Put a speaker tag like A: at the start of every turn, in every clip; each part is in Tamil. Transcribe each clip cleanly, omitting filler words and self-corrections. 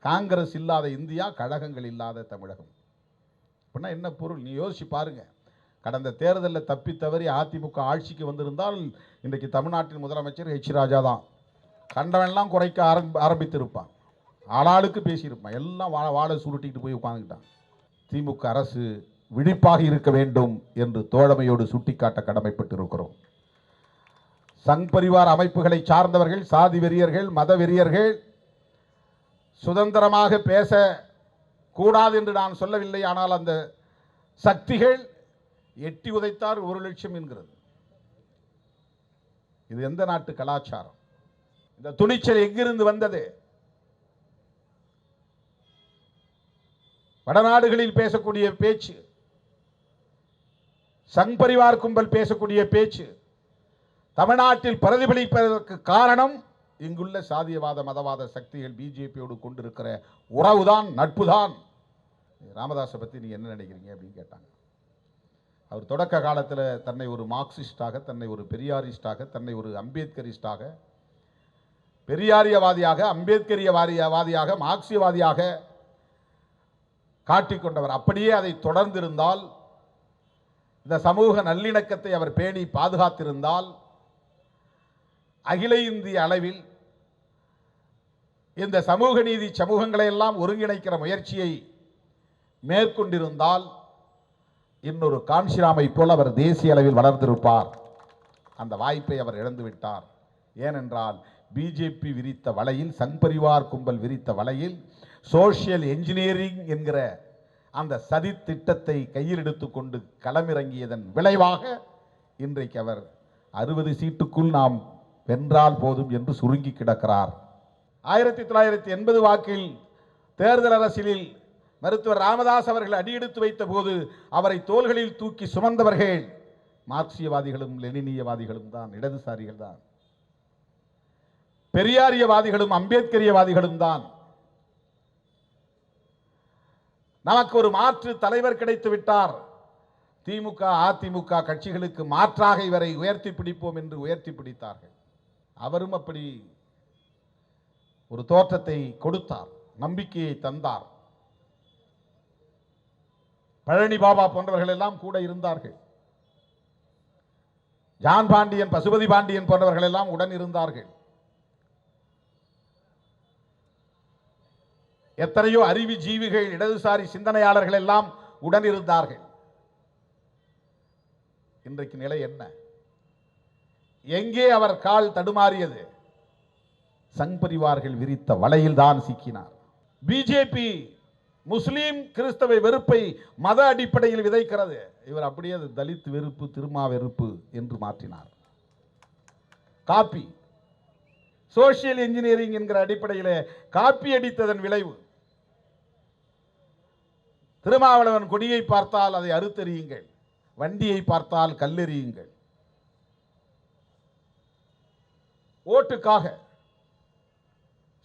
A: காங்கிரஸ் இல்லாத இந்தியா, கழகங்கள் இல்லாத தமிழகம். அப்படின்னா என்ன பொருள்? நீ யோசிச்சு பாருங்க. கடந்த தேர்தலில் தப்பி தவறி அதிமுக ஆட்சிக்கு வந்திருந்தால் இன்றைக்கு தமிழ்நாட்டின் முதலமைச்சர் H. ராஜா தான். கண்டவன்லாம் குறைக்க ஆரம்பித்திருப்பான். ஆளாளுக்கு பேசியிருப்பான். எல்லாம் வாழை சுருட்டிக்கிட்டு போய் உட்காந்துக்கிட்டான். திமுக அரசு விழிப்பாக இருக்க வேண்டும் என்று தோழமையோடு சுட்டிக்காட்ட கடமைப்பட்டிருக்கிறோம். சங் பரிவார் அமைப்புகளை சார்ந்தவர்கள், சாதி வெறியர்கள், மத வெறியர்கள் சுதந்திரமாக பேச கூடாது என்று நான் சொல்லவில்லை. ஆனால் அந்த சக்திகள் எட்டி உதைத்தார் 1 லட்சம் என்கிறது. இது எந்த நாட்டு கலாச்சாரம்? இந்த துணிச்சல் எங்கிருந்து வந்தது? வடநாடுகளில் பேசக்கூடிய பேச்சு, சங் பரிவார் கும்பல் பேசக்கூடிய பேச்சு தமிழ்நாட்டில் பிரதிபலிப்பதற்கு காரணம் இங்குள்ள சாதியவாத மதவாத சக்திகள் பிஜேபியோடு கொண்டிருக்கிற உறவுதான், நட்புதான். ராமதாஸை பற்றி நீங்க என்ன நினைக்கிறீங்க அப்படின்னு கேட்டாங்க. அவர் தொடக்க காலத்தில் தன்னை ஒரு மார்க்சிஸ்டாக, தன்னை ஒரு பெரியாரிஸ்டாக, தன்னை ஒரு அம்பேத்கரிஸ்டாக, பெரியாரியவாதியாக, அம்பேத்கரியவாதியாக, மார்க்சியவாதியாக காட்டிக்கொண்டவர். அப்படியே அதை தொடர்ந்திருந்தால், இந்த சமூக நல்லிணக்கத்தை அவர் பேணி பாதுகாத்திருந்தால், அகில இந்திய அளவில் இந்த சமூக நீதி சமூகங்களை எல்லாம் ஒருங்கிணைக்கிற முயற்சியை மேற்கொண்டிருந்தால், இன்னொரு காஞ்சிராமை போல் அவர் தேசிய அளவில் வளர்ந்திருப்பார். அந்த வாய்ப்பை அவர் இழந்துவிட்டார். ஏனென்றால் பிஜேபி விரித்த வலையில், சங் பரிவார் கும்பல் விரித்த வலையில் சோசியல் என்ஜினியரிங் என்கிற அந்த சதி திட்டத்தை கையில் எடுத்துக்கொண்டு களமிறங்கியதன் விளைவாக இன்றைக்கு அவர் 60 சீட்டுக்குள் நாம் வென்றால் போதும் என்று சுருங்கி கிடக்கிறார். 1980 வாக்கில் தேர்தல் அரசியலில் மருத்துவர் ராமதாஸ் அவர்கள் அடியெடுத்து வைத்த போது அவரை தோள்களில் தூக்கி சுமந்தவர்கள் மார்க்சியவாதிகளும் லெனினியவாதிகளும் தான், இடதுசாரிகள் தான். பெரியாரியவாதிகளும் அம்பேத்கரியவாதிகளும் தான். நமக்கு ஒரு மாற்று தலைவர் கிடைத்து விட்டார். திமுக அதிமுக கட்சிகளுக்கு மாற்றாக இவரை உயர்த்தி பிடிப்போம் என்று உயர்த்தி பிடித்தார்கள். அவரும் அப்படி ஒரு தோற்றத்தை கொடுத்தார், நம்பிக்கையை தந்தார். பழனி பாபா போன்றவர்கள் எல்லாம் கூட இருந்தார்கள். ஜான் பாண்டியன், பசுபதி பாண்டியன் போன்றவர்கள் எல்லாம் உடன் இருந்தார்கள். எத்தனையோ அறிவு ஜீவிகள், இடதுசாரி சிந்தனையாளர்கள் எல்லாம் உடன் இருந்தார்கள். இன்றைக்கு நிலை என்ன? எங்கே அவர் கால் தடுமாறியது? சங் பரிவார்கள் விரித்த வலையில் தான் சிக்கினார். பிஜேபி முஸ்லீம் கிறிஸ்தவ வெறுப்பை மத அடிப்படையில் விதைக்கிறது. இவர் அப்படியே அது தலித் வெறுப்பு, திருமா வெறுப்பு என்று மாற்றினார். காப்பி, சோசியல் இன்ஜினியரிங் என்கிற அடிப்படையில் காப்பி அடித்ததன் விளைவு. திருமாவளவன் கொடியை பார்த்தால் அதை அறுத்தெறியுங்கள், வண்டியை பார்த்தால் கல்லெறியுங்கள். ஓட்டுக்காக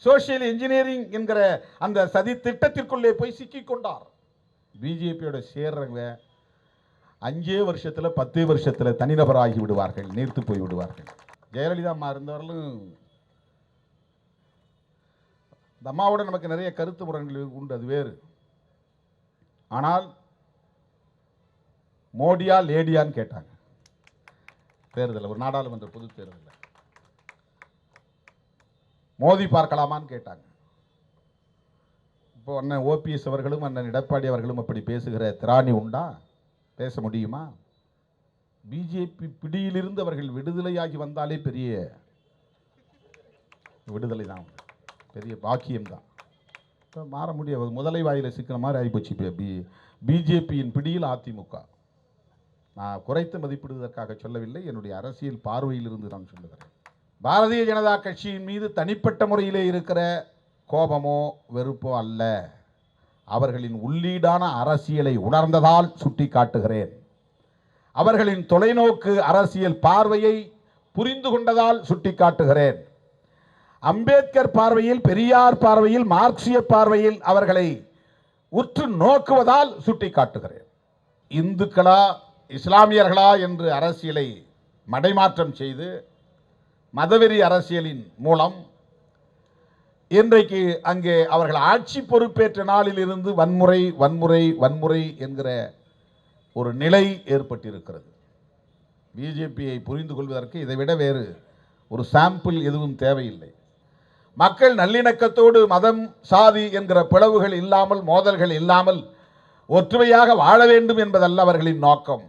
A: சோசியல் இன்ஜினியரிங் என்கிற அந்த சதி திட்டத்திற்குள்ளே போய் சிக்கிக் கொண்டார். பிஜேபியோட சேர்றவங்க 5 வருஷத்துல 10 வருஷத்துல தனிநபராகி விடுவார்கள், நீர்த்து போய் விடுவார்கள். ஜெயலலிதா அம்மா இருந்தவர்களும், இந்த அம்மாவோட நமக்கு நிறைய கருத்து முரண்கள் உண்டு, அது வேறு. ஆனால் மோடியா லேடியான்னு கேட்டாங்க தேர்தல், ஒரு நாடாளுமன்ற பொது தேர்தல். மோதி பார்க்கலாமான்னு கேட்டாங்க. இப்போ அண்ணன் ஓபிஎஸ் அவர்களும் அண்ணன் எடப்பாடி அவர்களும் அப்படி பேசுகிற திராணி உண்டா? பேச முடியுமா? பிஜேபி பிடியிலிருந்து அவர்கள் விடுதலையாகி வந்தாலே பெரிய விடுதலை தான், பெரிய பாக்கியம்தான். மாற முடியாது. முதலை வாயில சிக்கிற மாதிரி ஆகிப்போச்சு பிஜேபியின் பிடியில் அதிமுக. நான் குறைத்து மதிப்பிடுவதற்காக சொல்லவில்லை, என்னுடைய அரசியல் பார்வையில் இருந்து நான் சொல்லுகிறேன். பாரதிய ஜனதா கட்சியின் மீது தனிப்பட்ட முறையிலே இருக்கிற கோபமோ வெறுப்போ அல்ல, அவர்களின் உள்ளீடான அரசியலை உணர்ந்ததால் சுட்டி காட்டுகிறேன். அவர்களின் தொலைநோக்கு அரசியல் பார்வையை புரிந்து கொண்டதால் சுட்டி காட்டுகிறேன். அம்பேத்கர் பார்வையில், பெரியார் பார்வையில், மார்க்சிய பார்வையில் அவர்களை உற்று நோக்குவதால் சுட்டி காட்டுகிறேன். இந்துக்களா இஸ்லாமியர்களா என்று அரசியலை மடைமாற்றம் செய்து மதவெறி அரசியலின் மூலம் இன்றைக்கு அங்கே அவர்கள் ஆட்சி பொறுப்பேற்ற நாளில் இருந்து வன்முறை வன்முறை வன்முறை என்கிற ஒரு நிலை ஏற்பட்டிருக்கிறது. பிஜேபியை புரிந்து கொள்வதற்கு இதைவிட வேறு ஒரு சாம்பிள் எதுவும் தேவையில்லை. மக்கள் நல்லிணக்கத்தோடு மதம் சாதி என்கிற பிளவுகள் இல்லாமல் மோதல்கள் இல்லாமல் ஒற்றுமையாக வாழ வேண்டும் என்பதல்ல அவர்களின் நோக்கம்.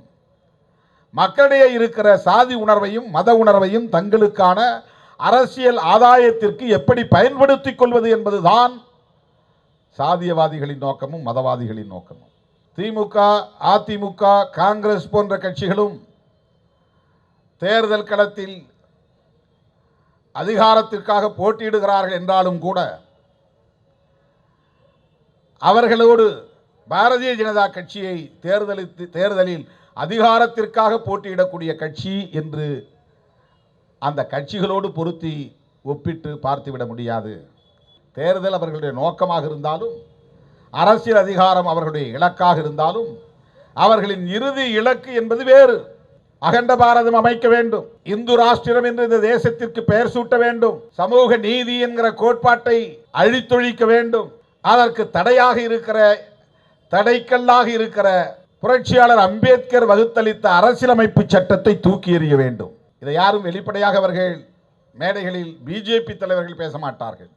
A: மக்களிடையே இருக்கிற சாதி உணர்வையும் மத உணர்வையும் தங்களுக்கான அரசியல் ஆதாயத்திற்கு எப்படி பயன்படுத்திக் கொள்வது என்பதுதான் சாதியவாதிகளின் நோக்கமும் மதவாதிகளின் நோக்கமும். திமுக, அதிமுக, காங்கிரஸ் போன்ற கட்சிகளும் தேர்தல் களத்தில் அதிகாரத்திற்காக போட்டியிடுகிறார்கள் என்றாலும் கூட அவர்களோடு பாரதிய ஜனதா கட்சியை தேர்தலில் அதிகாரத்திற்காக போட்டியிடக்கூடிய கட்சி என்று அந்த கட்சிகளோடு பொருத்தி ஒப்பிட்டு பார்த்துவிட முடியாது. தேர்தல் அவர்களுடைய நோக்கமாக இருந்தாலும் அரசியல் அதிகாரம் அவர்களுடைய இலக்காக இருந்தாலும் அவர்களின் இறுதி இலக்கு என்பது வேறு. அகண்ட பாரதம் அமைக்க வேண்டும், இந்து ராஷ்டிரம் என்று இந்த தேசத்திற்கு பெயர் சூட்ட வேண்டும், சமூக நீதி என்கிற கோட்பாட்டை அழித்தொழிக்க வேண்டும். அதற்கு தடையாக இருக்கிற தடைக்கல்லாக இருக்கிற புரட்சியாளர் அம்பேத்கர் வகுத்தளித்த அரசியலமைப்பு சட்டத்தை தூக்கி எறிய வேண்டும். இதை யாரும் வெளிப்படையாக அவர்கள் மேடைகளில் பிஜேபி தலைவர்கள் பேச மாட்டார்கள்.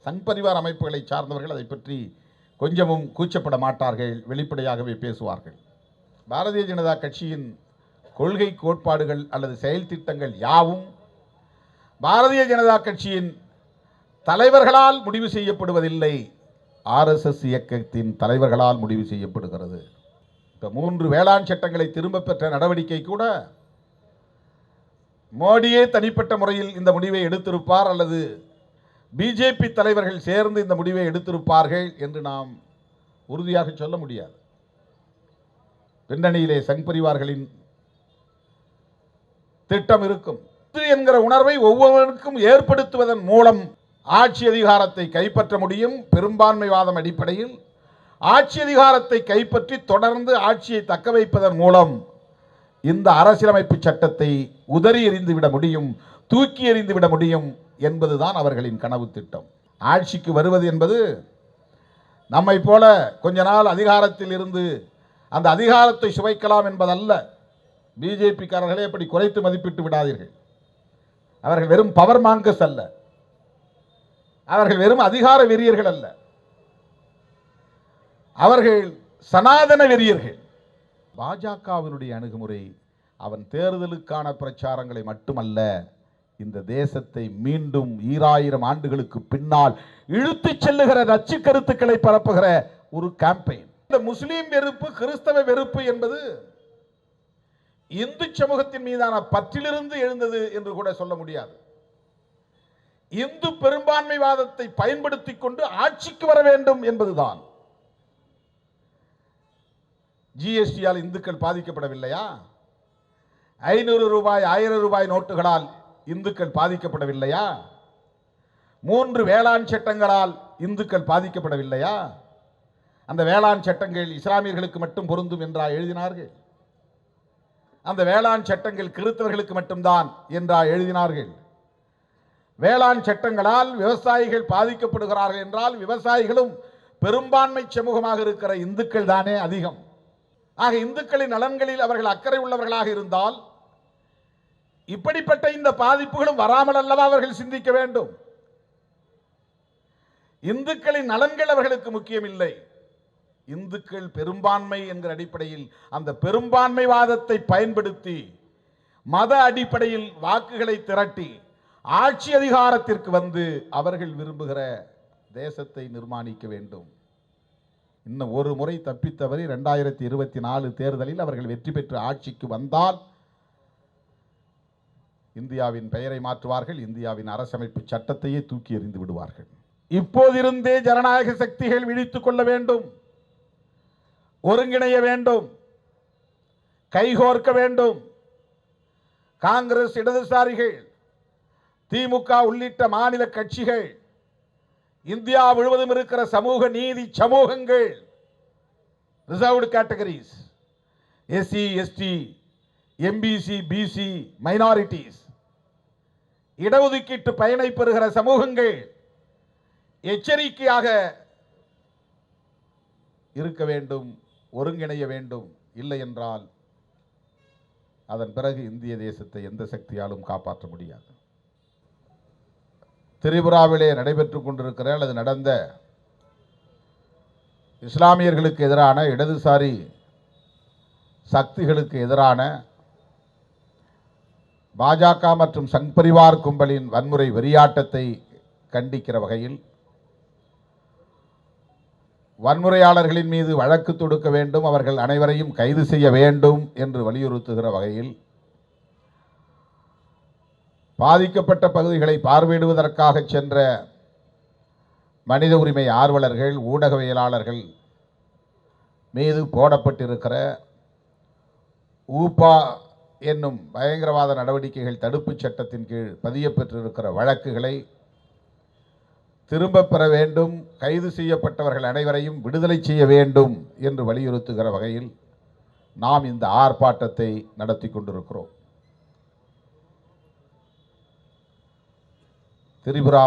A: சங் பரிவார் அமைப்புகளை சார்ந்தவர்கள் அதை பற்றி கொஞ்சமும் கூச்சப்பட மாட்டார்கள், வெளிப்படையாகவே பேசுவார்கள். பாரதிய ஜனதா கட்சியின் கொள்கை கோட்பாடுகள் அல்லது செயல் திட்டங்கள் யாவும் பாரதிய ஜனதா கட்சியின் தலைவர்களால் முடிவு செய்யப்படுவதில்லை, ஆர்எஸ்எஸ் இயக்கத்தின் தலைவர்களால் முடிவு செய்யப்படுகிறது. இப்போ 3 வேளாண் சட்டங்களை திரும்ப பெற்ற நடவடிக்கை கூட மோடியே தனிப்பட்ட முறையில் இந்த முடிவை எடுத்திருப்பார் அல்லது பிஜேபி தலைவர்கள் சேர்ந்து இந்த முடிவை எடுத்திருப்பார்கள் என்று நாம் உறுதியாக சொல்ல முடியாது. பின்னணியிலே சங் பரிவார்களின் திட்டம் இருக்கும் என்கிற உணர்வை ஒவ்வொருவருக்கும் ஏற்படுத்துவதன் மூலம் ஆட்சி அதிகாரத்தை கைப்பற்ற முடியும். பெரும்பான்மைவாதம் அடிப்படையில் ஆட்சி அதிகாரத்தை கைப்பற்றி தொடர்ந்து ஆட்சியை தக்க வைப்பதன் மூலம் இந்த அரசியலமைப்பு சட்டத்தை உதறி எறிந்துவிட முடியும், தூக்கி எறிந்துவிட முடியும் என்பதுதான் அவர்களின் கனவு திட்டம். ஆட்சிக்கு வருவது என்பது நம்மை போல கொஞ்ச நாள் அதிகாரத்தில் இருந்து அந்த அதிகாரத்தை சுவைக்கலாம் என்பதல்ல. பிஜேபிக்காரர்களே அப்படி குறைத்து மதிப்பிட்டு விடாதீர்கள். அவர்கள் வெறும் பவர் மாங்கஸ் அல்ல, அவர்கள் வெறும் அதிகார வெறியர்கள் அல்ல, அவர்கள் சனாதன வெறியர்கள். பாஜகவினுடைய அணுகுமுறை அவன் தேர்தலுக்கான பிரச்சாரங்களை மட்டுமல்ல, இந்த தேசத்தை மீண்டும் 2000 ஆண்டுகளுக்கு பின்னால் இழுத்துச் செல்லுகிற நச்சு கருத்துக்களை பரப்புகிற ஒரு கேம்பெயின். இந்த முஸ்லீம் வெறுப்பு, கிறிஸ்தவ வெறுப்பு என்பது இந்து சமூகத்தின் மீதான பற்றிலிருந்து எழுந்தது என்று கூட சொல்ல முடியாது. இந்து பெரும்பான்மைவாதத்தை பயன்படுத்திக் கொண்டு ஆட்சிக்கு வர வேண்டும் என்பதுதான். ஜிஎஸ்டியால் இந்துக்கள் பாதிக்கப்படவில்லையா? 500 ரூபாய் 1000 ரூபாய் நோட்டுகளால் இந்துக்கள் பாதிக்கப்படவில்லையா? 3 வேளாண் சட்டங்களால் இந்துக்கள் பாதிக்கப்படவில்லையா? அந்த வேளாண் சட்டங்கள் இஸ்லாமியர்களுக்கு மட்டும் பொருந்தும் என்றா எழுதினார்கள்? அந்த வேளாண் சட்டங்கள் கிறிஸ்தவர்களுக்கு மட்டும்தான் என்றா எழுதினார்கள்? வேளாண் சட்டங்களால் விவசாயிகள் பாதிக்கப்படுகிறார்கள் என்றால் விவசாயிகளும் பெரும்பான்மை சமூகமாக இருக்கிற இந்துக்கள் தானே அதிகம். ஆக இந்துக்களின் நலன்களில் அவர்கள் அக்கறை உள்ளவர்களாக இருந்தால் இப்படிப்பட்ட இந்த பாதிப்புகளும் வராமல் அல்லவா அவர்கள் சிந்திக்க வேண்டும்? இந்துக்களின் நலன்கள் அவர்களுக்கு முக்கியம் இல்லை. இந்துக்கள் பெரும்பான்மை என்கிற அடிப்படையில் அந்த பெரும்பான்மைவாதத்தை பயன்படுத்தி மத அடிப்படையில் வாக்குகளை திரட்டி ஆட்சி அதிகாரத்திற்கு வந்து அவர்கள் விரும்புகிற தேசத்தை நிர்மாணிக்க வேண்டும். இன்னும் ஒரு முறை தப்பித்தவரை 2024 தேர்தலில் அவர்கள் வெற்றி பெற்று ஆட்சிக்கு வந்தால் இந்தியாவின் பெயரை மாற்றுவார்கள், இந்தியாவின் அரசமைப்பு சட்டத்தையே தூக்கி எறிந்து விடுவார்கள். இப்போதிருந்தே ஜனநாயக சக்திகள் விழித்துக் கொள்ள வேண்டும், ஒருங்கிணைய வேண்டும், கைகோர்க்க வேண்டும். காங்கிரஸ், இடதுசாரிகள், திமுக உள்ளிட்ட மாநில கட்சிகள், இந்தியா முழுவதும் இருக்கிற சமூக நீதி சமூகங்கள், reserved categories, SC, ST, MBC, BC, minorities, இடஒதுக்கீட்டு பயனை பெறுகிற சமூகங்கள் எச்சரிக்கையாக இருக்க வேண்டும், ஒருங்கிணைய வேண்டும். இல்லை என்றால் அதன் பிறகு இந்திய தேசத்தை எந்த சக்தியாலும் காப்பாற்ற முடியாது. திரிபுராவிலே நடைபெற்றுக் கொண்டிருக்கிற அல்லது நடந்த இஸ்லாமியர்களுக்கு எதிரான, இடதுசாரி சக்திகளுக்கு எதிரான பாஜக மற்றும் சங் பரிவார் கும்பலின் வன்முறை வெறியாட்டத்தை கண்டிக்கிற வகையில் வன்முறையாளர்களின் மீது வழக்கு தொடுக்க வேண்டும், அவர்கள் அனைவரையும் கைது செய்ய வேண்டும் என்று வலியுறுத்துகிற வகையில் பாதிக்கப்பட்ட பகுதிகளை பார்வையிடுவதற்காக சென்ற மனித உரிமை ஆர்வலர்கள், ஊடகவியலாளர்கள் மீது போடப்பட்டிருக்கிற ஊபா என்னும் பயங்கரவாத நடவடிக்கைகள் தடுப்புச் சட்டத்தின் கீழ் பதியப்பெற்றிருக்கிற வழக்குகளை திரும்பப் பெற வேண்டும், கைது செய்யப்பட்டவர்கள் அனைவரையும் விடுதலை செய்ய வேண்டும் என்று வலியுறுத்துகிற வகையில் நாம் இந்த ஆர்ப்பாட்டத்தை நடத்தி கொண்டிருக்கிறோம். திரிபுரா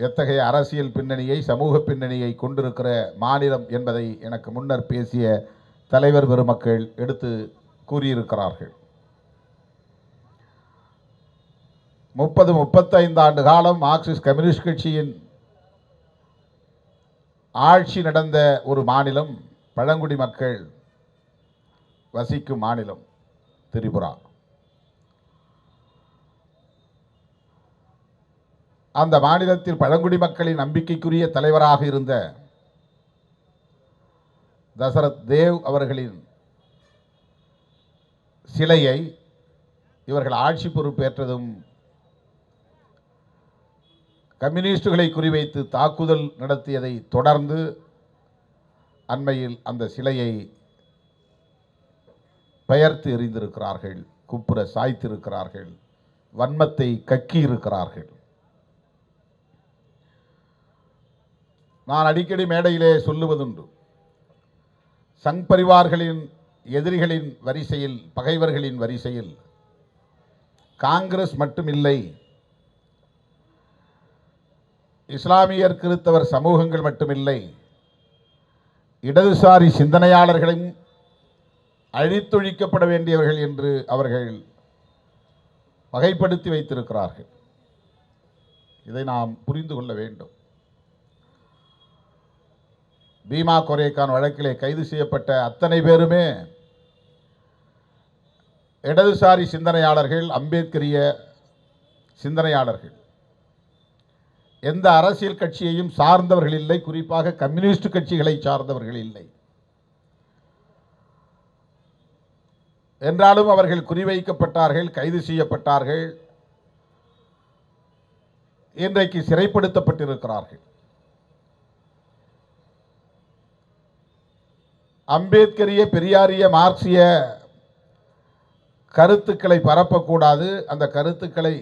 A: எத்தகைய அரசியல் பின்னணியை, சமூக பின்னணியை கொண்டிருக்கிற மாநிலம் என்பதை எனக்கு முன்னர் பேசிய தலைவர் பெருமக்கள் எடுத்து கூறியிருக்கிறார்கள். 35 ஆண்டு காலம் மார்க்சிஸ்ட் கம்யூனிஸ்ட் கட்சியின் ஆட்சி நடந்த ஒரு மாநிலம், பழங்குடி மக்கள் வசிக்கும் மாநிலம் திரிபுரா. அந்த மாநிலத்தில் பழங்குடி மக்களின் நம்பிக்கைக்குரிய தலைவராக இருந்த தசரத் தேவ் அவர்களின் சிலையை இவர்கள் ஆட்சி பொறுப்பேற்றதும் கம்யூனிஸ்டுகளை குறிவைத்து தாக்குதல் நடத்தியதை தொடர்ந்து அண்மையில் அந்த சிலையை பெயர்த்து எறிந்திருக்கிறார்கள், குப்புற சாய்த்திருக்கிறார்கள், வன்மத்தை கக்கி இருக்கிறார்கள். நான் அடிக்கடி மேடையிலே சொல்லுவதுண்டு, சங் பரிவார்களின் எதிரிகளின் வரிசையில், பகைவர்களின் வரிசையில் காங்கிரஸ் மட்டுமில்லை, இஸ்லாமியர் கிறிஸ்தவர் சமூகங்கள் மட்டுமில்லை, இடதுசாரி சிந்தனையாளர்களும் அழித்தொழிக்கப்பட வேண்டியவர்கள் என்று அவர்கள் வகைப்படுத்தி வைத்திருக்கிறார்கள். இதை நாம் புரிந்து கொள்ள வேண்டும். பீமா கொரேகான் வழக்கிலே கைது செய்யப்பட்ட அத்தனை பேருமே இடதுசாரி சிந்தனையாளர்கள், அம்பேத்கரிய சிந்தனையாளர்கள். எந்த அரசியல் கட்சியையும் சார்ந்தவர்கள் இல்லை, குறிப்பாக கம்யூனிஸ்ட் கட்சிகளை சார்ந்தவர்கள் இல்லை. என்றாலும் அவர்கள் குறிவைக்கப்பட்டார்கள், கைது செய்யப்பட்டார்கள், இன்றைக்கு சிறைப்படுத்தப்பட்டிருக்கிறார்கள். அம்பேத்கரிய, பெரியாரிய, மார்க்சிய கருத்துக்களை பரப்பக்கூடாது, அந்த கருத்துக்களை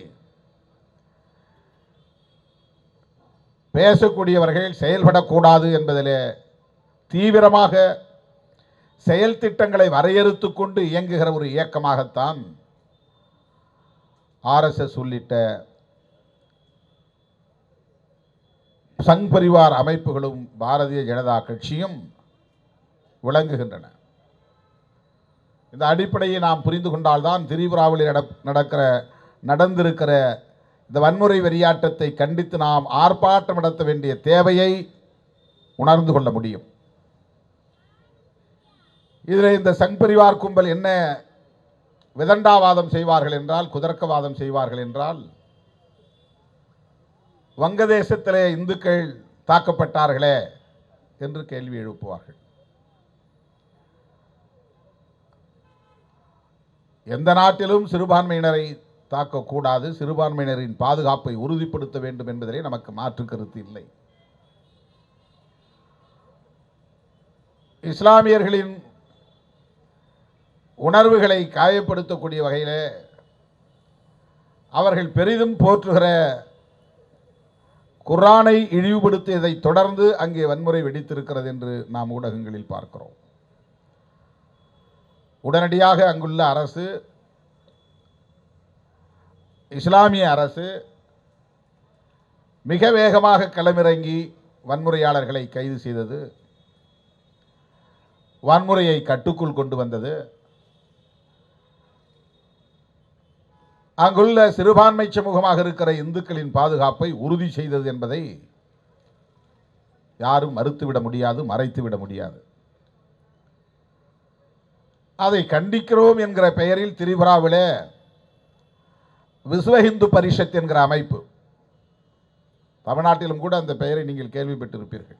A: பேசக்கூடியவர்கள் செயல்படக்கூடாது என்பதிலே தீவிரமாக செயல் திட்டங்களை வரையறுத்து கொண்டு இயங்குகிற ஒரு இயக்கமாகத்தான் RSS உள்ளிட்ட சங் பரிவார் அமைப்புகளும் பாரதிய ஜனதா கட்சியும் விளங்குகின்றன. இந்த அடிப்படையை நாம் புரிந்து கொண்டால்தான் திரிபுராவில் நடந்திருக்கிற இந்த வன்முறை வெறியாட்டத்தை கண்டித்து நாம் ஆர்ப்பாட்டம் நடத்த வேண்டிய தேவையை உணர்ந்து கொள்ள முடியும். இதில் இந்த சங் பரிவார் கும்பல் என்ன விதண்டாவாதம் செய்வார்கள் என்றால், குதர்க்கவாதம் செய்வார்கள் என்றால், வங்கதேசத்திலே இந்துக்கள் தாக்கப்பட்டார்களே என்று கேள்வி எழுப்புவார்கள். எந்த நாட்டிலும் சிறுபான்மையினரை தாக்கக்கூடாது, சிறுபான்மையினரின் பாதுகாப்பை உறுதிப்படுத்த வேண்டும் என்பதிலே நமக்கு மாற்று கருத்து இல்லை. இஸ்லாமியர்களின் உணர்வுகளை காயப்படுத்தக்கூடிய வகையில் அவர்கள் பெரிதும் போற்றுகிற குர்ஆனை இழிவுபடுத்தியதை தொடர்ந்து அங்கே வன்முறை வெடித்திருக்கிறது என்று நாம் ஊடகங்களில் பார்க்கிறோம். உடனடியாக அங்குள்ள அரசு, இஸ்லாமிய அரசு மிக வேகமாக களமிறங்கி வன்முறையாளர்களை கைது செய்தது, வன்முறையை கட்டுக்குள் கொண்டு வந்தது, அங்குள்ள சிறுபான்மை சமூகமாக இருக்கிற இந்துக்களின் பாதுகாப்பை உறுதி செய்தது என்பதை யாரும் மறுத்துவிட முடியாது, மறைத்துவிட முடியாது. அதை கண்டிக்கிறோம் என்கிற பெயரில் திரிபுராவிலே விஸ்வ இந்து பரிஷத் என்கிற அமைப்பு, தமிழ்நாட்டிலும் கூட அந்த பெயரை நீங்கள் கேள்விப்பட்டிருப்பீர்கள்.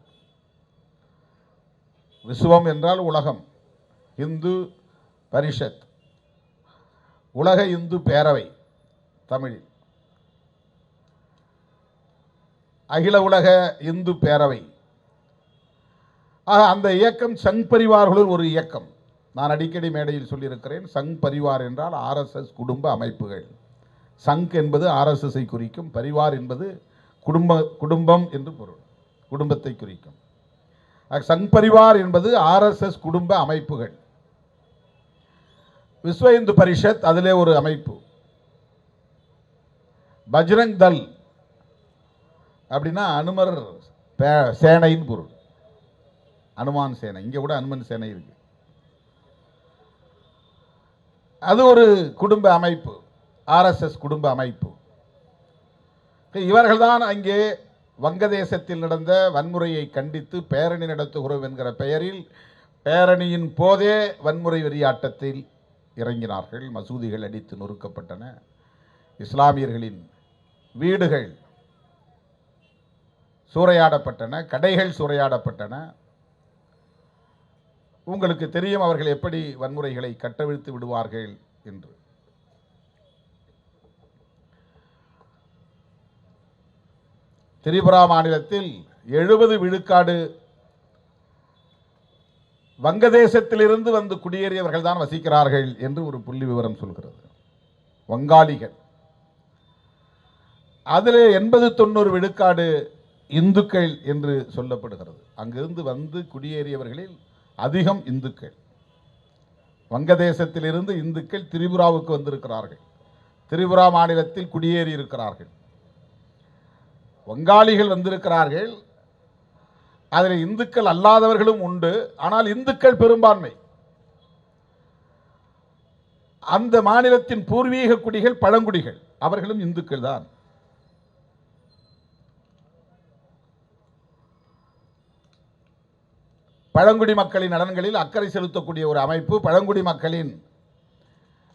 A: விஸ்வம் என்றால் உலகம், இந்து பரிஷத் உலக இந்து பேரவை தமிழில், அகில உலக இந்து பேரவை. அந்த இயக்கம் சங் பரிவார்களுள் ஒரு இயக்கம். நான் அடிக்கடி மேடையில் சொல்லியிருக்கிறேன், சங் பரிவார் என்றால் ஆர்எஸ்எஸ் குடும்ப அமைப்புகள். சங் என்பது ஆர்எஸ்எஸ்ஐ குறிக்கும், பரிவார் என்பது குடும்பம் என்று பொருள், குடும்பத்தை குறிக்கும். சங் பரிவார் என்பது ஆர்எஸ்எஸ் குடும்ப அமைப்புகள். விஸ்வ இந்து பரிஷத் அதிலே ஒரு அமைப்பு. பஜ்ரங் தல் அப்படின்னா அனுமர் சேனைன்னு பொருள், அனுமான் சேனை. இங்கே கூட அனுமன் சேனை இருக்கு. அது ஒரு குடும்ப அமைப்பு, ஆர்எஸ்எஸ் குடும்ப அமைப்பு. இவர்கள்தான் அங்கே வங்கதேசத்தில் நடந்த வன்முறையை கண்டித்து பேரணி நடத்துகிறோம் என்கிற பெயரில் பேரணியின் போதே வன்முறை வெறியாட்டத்தில் இறங்கினார்கள். மசூதிகள் அடித்து நொறுக்கப்பட்டன, இஸ்லாமியர்களின் வீடுகள் சூறையாடப்பட்டன, கடைகள் சூறையாடப்பட்டன. உங்களுக்கு தெரியும் அவர்கள் எப்படி வன்முறைகளை கட்டவிழ்த்து விடுவார்கள் என்று. திரிபுரா மாநிலத்தில் 70 விழுக்காடு வங்கதேசத்திலிருந்து வந்து குடியேறியவர்கள் தான் வசிக்கிறார்கள் என்று ஒரு புள்ளி விவரம் சொல்கிறது. வங்காளிகள். அதில் 80-90 விழுக்காடு இந்துக்கள் என்று சொல்லப்படுகிறது. அங்கிருந்து வந்து குடியேறியவர்களில் அதிகம் இந்துக்கள். வங்கதேசத்திலிருந்து இந்துக்கள் திரிபுராவுக்கு வந்திருக்கிறார்கள், திரிபுரா மாநிலத்தில் குடியேறி இருக்கிறார்கள். வங்காளிகள் வந்திருக்கிறார்கள், அதில் இந்துக்கள் அல்லாதவர்களும் உண்டு. ஆனால் இந்துக்கள் பெரும்பான்மை. அந்த மாநிலத்தின் பூர்வீக குடிகள் பழங்குடிகள், அவர்களும் இந்துக்கள் தான். பழங்குடி மக்களின் நலன்களில் அக்கறை செலுத்தக்கூடிய ஒரு அமைப்பு, பழங்குடி மக்களின்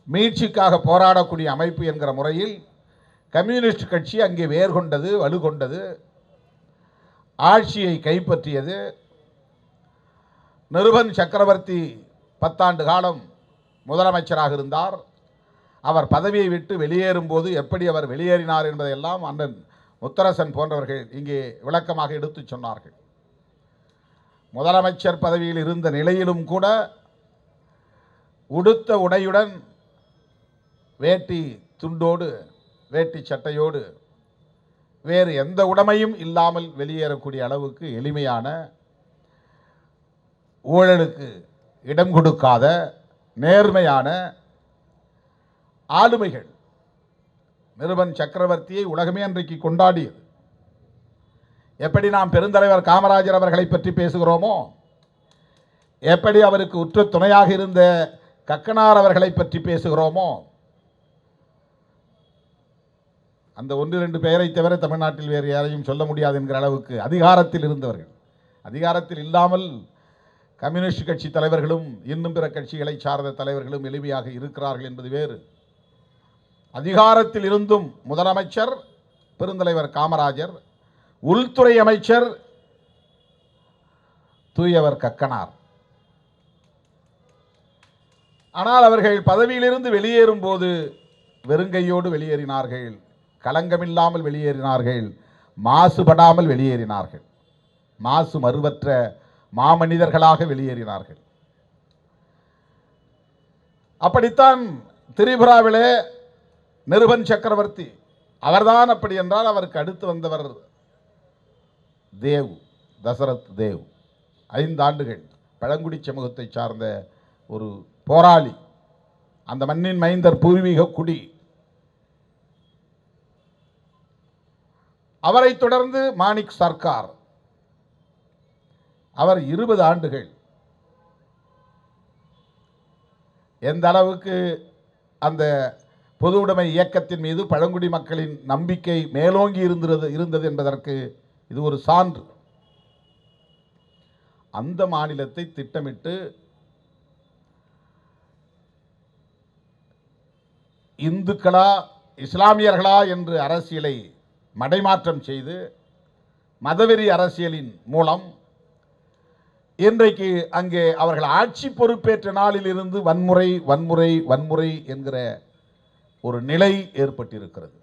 A: மீட்சிக்காக போராடக்கூடிய அமைப்பு என்கிற முறையில் கம்யூனிஸ்ட் கட்சி அங்கே வேர் கொண்டது, வலுகொண்டது, ஆட்சியை கைப்பற்றியது. நிருபன் சக்கரவர்த்தி 10 ஆண்டு காலம் முதலமைச்சராக இருந்தார். அவர் பதவியை விட்டு வெளியேறும் போது எப்படி அவர் வெளியேறினார் என்பதையெல்லாம் அண்ணன் முத்தரசன் போன்றவர்கள் இங்கே விளக்கமாக எடுத்து சொன்னார்கள். முதலமைச்சர் பதவியில் இருந்த நிலையிலும் கூட உடுத்த உடையுடன், வேட்டி துண்டோடு, வேட்டி சட்டையோடு, வேறு எந்த உடைமையும் இல்லாமல் வெளியேறக்கூடிய அளவுக்கு எளிமையான, ஊழலுக்கு இடம் கொடுக்காத நேர்மையான ஆளுமைகள். நிருபன் சக்கரவர்த்தியை உலகமே அன்றைக்கு கொண்டாடியது. எப்படி நாம் பெருந்தலைவர் காமராஜர் அவர்களை பற்றி பேசுகிறோமோ, எப்படி அவருக்கு உற்ற துணையாக இருந்த கக்கனார் அவர்களை பற்றி பேசுகிறோமோ, அந்த 1-2 பெயரை தவிர தமிழ்நாட்டில் வேறு யாரையும் சொல்ல முடியாது என்கிற அளவுக்கு அதிகாரத்தில் இருந்தவர்கள். அதிகாரத்தில் இல்லாமல் கம்யூனிஸ்ட் கட்சி தலைவர்களும் இன்னும் பிற கட்சிகளை சார்ந்த தலைவர்களும் எளிமையாக இருக்கிறார்கள் என்பது வேறு. அதிகாரத்தில் இருந்தும் முதலமைச்சர் பெருந்தலைவர் காமராஜர், உள்துறை அமைச்சர் தூயவர் கக்கனார். ஆனால் அவர்கள் பதவியிலிருந்து வெளியேறும் போது வெறுங்கையோடு வெளியேறினார்கள், களங்கமில்லாமல் வெளியேறினார்கள், மாசுபடாமல் வெளியேறினார்கள், மாசு மறுவற்ற மாமனிதர்களாக வெளியேறினார்கள். அப்படித்தான் திரிபுராவிலே நிருபன் சக்கரவர்த்தி, அவர்தான் அப்படி என்றால் அவருக்கு அடுத்து வந்தவர் தேவ், தசரத் தேவ். 5 ஆண்டுகள் பழங்குடி சமூகத்தை சார்ந்த ஒரு போராளி, அந்த மண்ணின் மைந்தர், பூர்வீக குடி. அவரை தொடர்ந்து மாணிக் சர்க்கார், அவர் 20 ஆண்டுகள் எந்த அளவுக்கு அந்த பொது உடைமை இயக்கத்தின் மீது பழங்குடி மக்களின் நம்பிக்கை மேலோங்கி இருந்தது என்பதற்கு இது ஒரு சான்று. அந்த மாநிலத்தை திட்டமிட்டு இந்துக்களா இஸ்லாமியர்களா என்று அரசியலை மடைமாற்றம் செய்து மதவெறி அரசியலின் மூலம் இன்றைக்கு அங்கே அவர்கள் ஆட்சி பொறுப்பேற்ற நாளில் இருந்து வன்முறை வன்முறை வன்முறை என்கிற ஒரு நிலை ஏற்பட்டிருக்கிறது.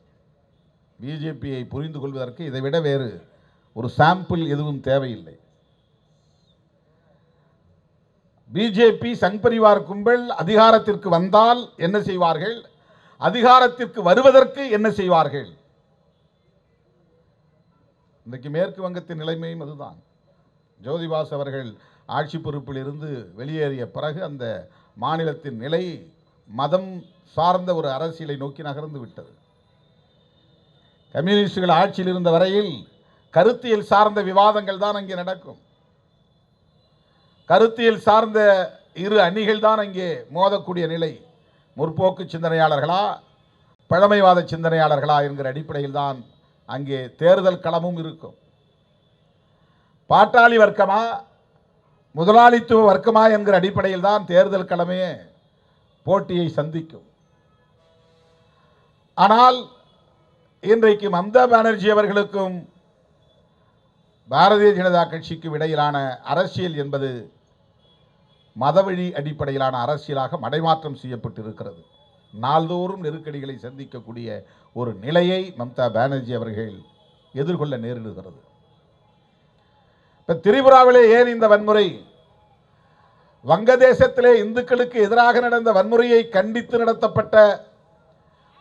A: பிஜேபியை புரிந்து கொள்வதற்கு இதைவிட வேறு ஒரு சாம்பிள் எதுவும் தேவையில்லை. பிஜேபி சங் பரிவார் கும்பல் அதிகாரத்திற்கு வந்தால் என்ன செய்வார்கள், அதிகாரத்திற்கு வருவதற்கு என்ன செய்வார்கள்? இன்றைக்கு மேற்கு வங்கத்தின் நிலைமையும் அதுதான். ஜோதிபாஸ் அவர்கள் ஆட்சி பொறுப்பில் இருந்து வெளியேறிய பிறகு அந்த மாநிலத்தின் நிலை மதம் சார்ந்த ஒரு அரசியலை நோக்கி நகர்ந்து விட்டது. கம்யூனிஸ்டுகள் ஆட்சியில் இருந்த வரையில் கருத்தியல் சார்ந்த விவாதங்கள் தான் அங்கே நடக்கும். கருத்தியல் சார்ந்த இரு அணிகள் தான் அங்கே மோதக்கூடிய நிலை. முற்போக்கு சிந்தனையாளர்களா பழமைவாத சிந்தனையாளர்களா என்கிற அடிப்படையில் தான் அங்கே தேர்தல் களமும் இருக்கும். பாட்டாளி வர்க்கமா முதலாளித்துவ வர்க்கமா என்கிற அடிப்படையில் தான் தேர்தல் களமே போட்டியை சந்திக்கும். ஆனால் இன்றைக்கு மம்தா பானர்ஜி அவர்களுக்கும் பாரதிய ஜனதா கட்சிக்கும் இடையிலான அரசியல் என்பது மதவழி அடிப்படையிலான அரசியலாக மடைமாற்றம் செய்யப்பட்டிருக்கிறது. நாள்தோறும் நெருக்கடிகளை சந்திக்கக்கூடிய ஒரு நிலையை மம்தா பானர்ஜி அவர்கள் எதிர்கொள்ள நேரிடுகிறது. இப்ப திரிபுராவிலே ஏன் இந்த வன்முறை? வங்கதேசத்திலே இந்துக்களுக்கு எதிராக நடந்த வன்முறையை கண்டித்து நடத்தப்பட்ட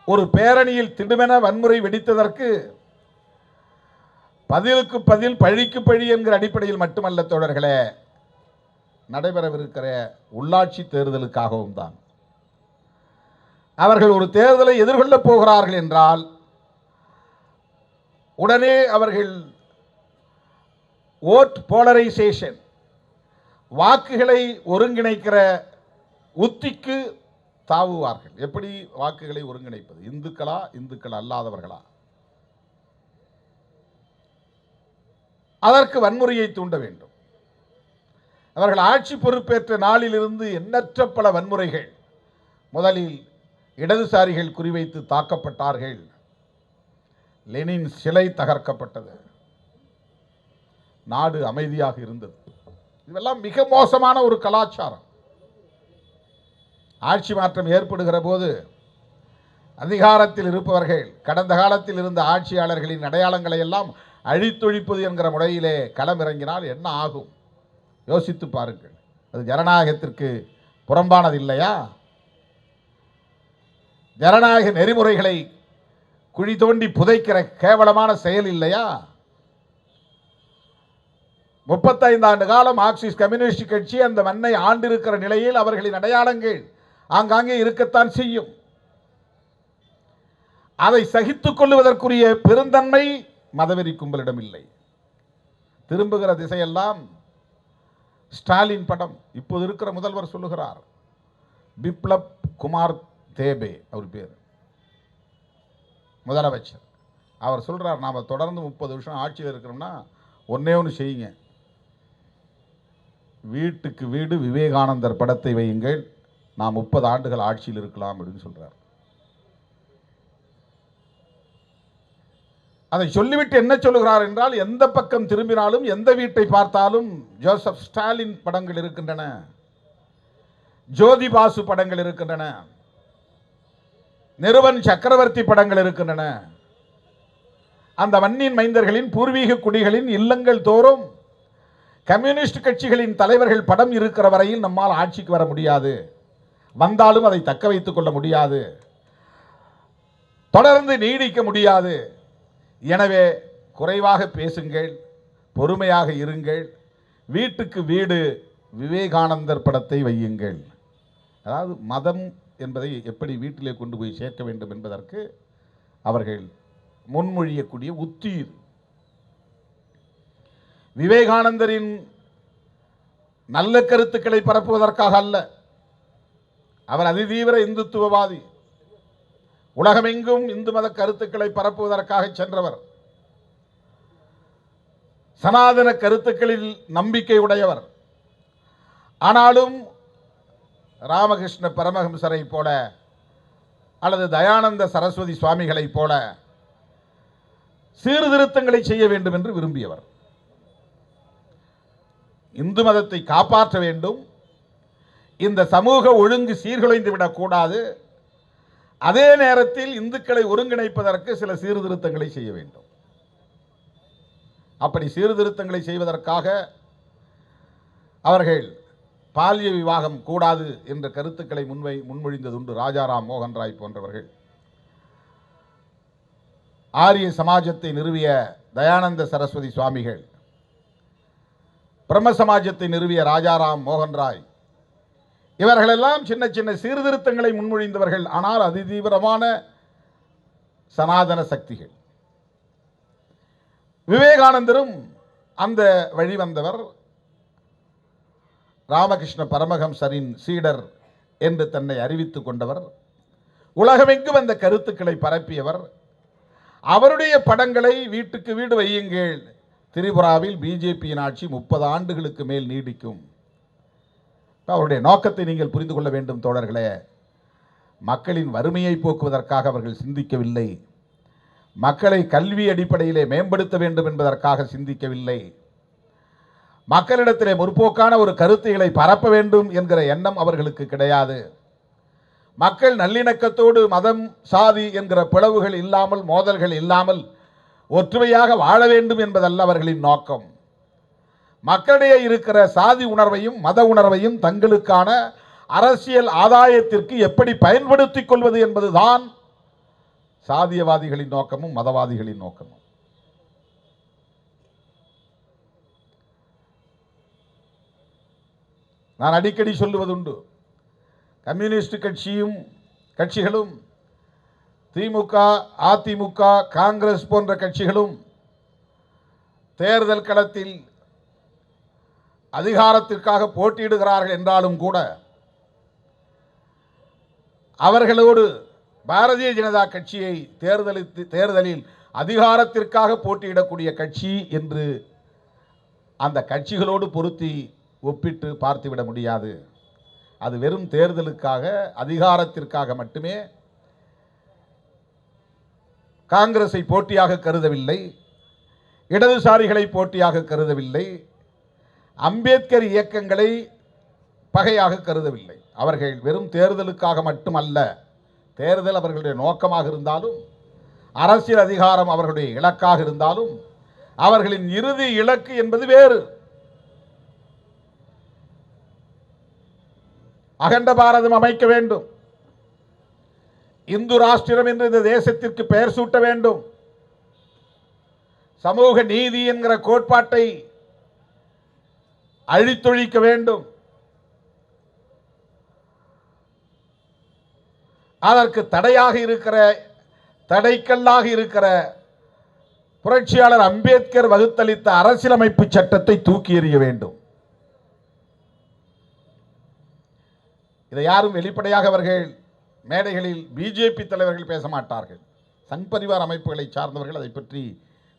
A: ஒரு பேரணியில் திடுமென வன்முறை வெடித்ததற்கு பதிலுக்கு பதில் பழிக்கு பழி என்கிற அடிப்படையில் மட்டுமல்ல தோழர்களே, நடைபெறவிருக்கிற உள்ளாட்சி தேர்தலுக்காகவும் தான். அவர்கள் ஒரு தேர்தலை எதிர்கொள்ளப் போகிறார்கள் என்றால் உடனே அவர்கள் ஓட் போலரைசேஷன், வாக்குகளை ஒருங்கிணைக்கிற உத்திக்கு தாவுவார்கள். எப்படி வாக்குகளை ஒருங்கிணைப்பது? இந்துக்களா இந்துக்கள் அல்லாதவர்களா? அதற்கு வன்முறையை தூண்ட வேண்டும். அவர்கள் ஆட்சி பொறுப்பேற்ற நாளில் இருந்து எண்ணற்ற பல வன்முறைகள். முதலில் இடதுசாரிகள் குறிவைத்து தாக்கப்பட்டார்கள். லெனின் சிலை தகர்க்கப்பட்டது. நாடு அமைதியாக இருந்தது. இதெல்லாம் மிக மோசமான ஒரு கலாச்சாரம். ஆட்சி மாற்றம் ஏற்படுகிற போது அதிகாரத்தில் இருப்பவர்கள் கடந்த காலத்தில் இருந்த ஆட்சியாளர்களின் அடையாளங்களை எல்லாம் அழித்தொழிப்பது என்கிற முறையிலே களமிறங்கினால் என்ன ஆகும்? யோசித்து பாருங்கள். அது ஜனநாயகத்திற்கு புறம்பானது இல்லையா? ஜனநாயக நெறிமுறைகளை குழி தோண்டி புதைக்கிற கேவலமான செயல் இல்லையா? 35 ஆண்டு காலம் மார்க்சிஸ்ட் கம்யூனிஸ்ட் கட்சி அந்த மண்ணை ஆண்டிருக்கிற நிலையில் அவர்களின் அடையாளங்கள் ஆங்காங்கே இருக்கத்தான் செய்யும். அதை சகித்துக் கொள்வதற்குரிய பெருந்தன்மை மதவெறி கும்பலிடம் இல்லை. திரும்புகிற திசையெல்லாம் ஸ்டாலின் படம். இப்போது இருக்கிற முதல்வர் சொல்லுகிறார், பிப்ளப் குமார் தேபே அவர் பேர், முதலமைச்சர். அவர் சொல்றார், நாம தொடர்ந்து 30 வருஷம் ஆட்சியில் இருக்கிறோம்னா ஒன்னே ஒன்று செய்யுங்க, வீட்டுக்கு வீடு விவேகானந்தர் படத்தை வையுங்கள், நாம் 30 ஆண்டுகள் ஆட்சியில் இருக்கலாம் அப்படின்னு சொல்றார். அதை சொல்லிவிட்டு என்ன சொல்லுகிறார் என்றால், எந்த பக்கம் திரும்பினாலும் எந்த வீட்டை பார்த்தாலும் ஜோசப் ஸ்டாலின் படங்கள் இருக்கின்றன, ஜோதி பாசு படங்கள் இருக்கின்றன, நிறுவன் சக்கரவர்த்தி படங்கள் இருக்கின்றன. அந்த மண்ணின் மைந்தர்களின் பூர்வீக குடிகளின் இல்லங்கள் தோறும் கம்யூனிஸ்ட் கட்சிகளின் தலைவர்கள் படம் இருக்கிற வரையில் நம்மால் ஆட்சிக்கு வர முடியாது, வந்தாலும் அதை தக்க வைத்துக் கொள்ள முடியாது, தொடர்ந்து நீடிக்க முடியாது. எனவே குறைவாக பேசுங்கள், பொறுமையாக இருங்கள், வீட்டுக்கு வீடு விவேகானந்தர் படத்தை வையுங்கள். அதாவது மதம் என்பதை எப்படி வீட்டிலே கொண்டு போய் சேர்க்க வேண்டும் என்பதற்கு அவர்கள் முன்மொழியக்கூடிய உத்தி. விவேகானந்தரின் நல்ல கருத்துக்களை பரப்புவதற்காக அல்ல. அவர் அதிதீவிர இந்துத்துவவாதி. உலகமெங்கும் இந்து மத கருத்துக்களை பரப்புவதற்காக சென்றவர். சனாதன கருத்துக்களில் நம்பிக்கை உடையவர். ஆனாலும் ராமகிருஷ்ண பரமஹம்சரை போல அல்லது தயானந்த சரஸ்வதி சுவாமிகளை போல சீர்திருத்தங்களை செய்ய வேண்டும் என்று விரும்பியவர். இந்து மதத்தை காப்பாற்ற வேண்டும், இந்த சமூக ஒழுங்கு சீர்குலைந்து விடக்கூடாது, அதே நேரத்தில் இந்துக்களை ஒருங்கிணைப்பதற்கு சில சீர்திருத்தங்களை செய்ய வேண்டும். அப்படி சீர்திருத்தங்களை செய்வதற்காக அவர்கள் பால்ய விவாகம் கூடாது என்ற கருத்துக்களை முன்மொழிந்ததுண்டு. ராஜாராம் மோகன் ராய் போன்றவர்கள். ஆரிய சமாஜத்தை நிறுவிய தயானந்த சரஸ்வதி சுவாமிகள், பிரம்ம சமாஜத்தை நிறுவிய ராஜாராம் மோகன் ராய், இவர்களெல்லாம் சின்ன சின்ன சீர்திருத்தங்களை முன்மொழிந்தவர்கள். ஆனால் அதிதீவிரமான சனாதன சக்திகள். விவேகானந்தரும் அந்த வழி வந்தவர். ராமகிருஷ்ண பரமஹம்சரின் சீடர் என்று தன்னை அறிவித்துக் கொண்டவர். உலகமெங்கும் அந்த கருத்துக்களை பரப்பியவர். அவருடைய படங்களை வீட்டுக்கு வீடு வையுங்கள், திரிபுராவில் பிஜேபியின் ஆட்சி 30 ஆண்டுகளுக்கு மேல் நீடிக்கும். அவருடைய நோக்கத்தை நீங்கள் புரிந்து கொள்ள வேண்டும் தோழர்களே. மக்களின் வறுமையை போக்குவதற்காக அவர்கள் சிந்திக்கவில்லை. மக்களை கல்வி அடிப்படையிலே மேம்படுத்த வேண்டும் என்பதற்காக சிந்திக்கவில்லை. மக்களிடத்திலே முற்போக்கான ஒரு கருத்துக்களை பரப்ப வேண்டும் என்கிற எண்ணம் அவர்களுக்கு கிடையாது. மக்கள் நல்லிணக்கத்தோடு மதம் சாதி என்கிற பிளவுகள் இல்லாமல், மோதல்கள் இல்லாமல் ஒற்றுமையாக வாழ வேண்டும் என்பதல்ல அவர்களின் நோக்கம். மக்களிடையே இருக்கிற சாதி உணர்வையும் மத உணர்வையும் தங்களுக்கான அரசியல் ஆதாயத்திற்கு எப்படி பயன்படுத்திக் கொள்வது என்பதுதான் சாதியவாதிகளின் நோக்கமும் மதவாதிகளின் நோக்கமும். நான் அடிக்கடி சொல்லுவதுண்டு, கம்யூனிஸ்ட் கட்சிகளும் திமுக, அதிமுக, காங்கிரஸ் போன்ற கட்சிகளும் தேர்தல் களத்தில் அதிகாரத்திற்காக போட்டியிடுகிறார்கள் என்றாலும் கூட அவர்களோடு பாரதிய ஜனதா கட்சியை தேர்தலில் அதிகாரத்திற்காக போட்டியிடக்கூடிய கட்சி என்று அந்த கட்சிகளோடு பொருத்தி ஒப்பிட்டு பார்த்துவிட முடியாது. அது வெறும் தேர்தலுக்காக, அதிகாரத்திற்காக மட்டுமே காங்கிரஸை போட்டியாக கருதவில்லை, இடதுசாரிகளை போட்டியாக கருதவில்லை, அம்பேத்கர் இயக்கங்களை பகையாக கருதவில்லை. அவர்கள் வெறும் தேர்தலுக்காக மட்டுமல்ல, தேர்தல் அவர்களுடைய நோக்கமாக இருந்தாலும், அரசியல் அதிகாரம் அவர்களுடைய இலக்காக இருந்தாலும், அவர்களின் இறுதி இலக்கு என்பது வேறு. அகண்ட பாரதம் அமைக்க வேண்டும், இந்து ராஷ்டிரம் என்று இந்த தேசத்திற்கு பெயர் சூட்ட வேண்டும், சமூக நீதி என்கிற கோட்பாட்டை அழித்தொழிக்க வேண்டும், அதற்கு தடையாக இருக்கிற, தடைக்கல்லாக இருக்கிற புரட்சியாளர் அம்பேத்கர் வகுத்தளித்த அரசியலமைப்பு சட்டத்தை தூக்கி எறிய வேண்டும். இதை யாரும் வெளிப்படையாக அவர்கள் மேடைகளில் பிஜேபி தலைவர்கள் பேச மாட்டார்கள். சங் பரிவார் அமைப்புகளை சார்ந்தவர்கள் அதை பற்றி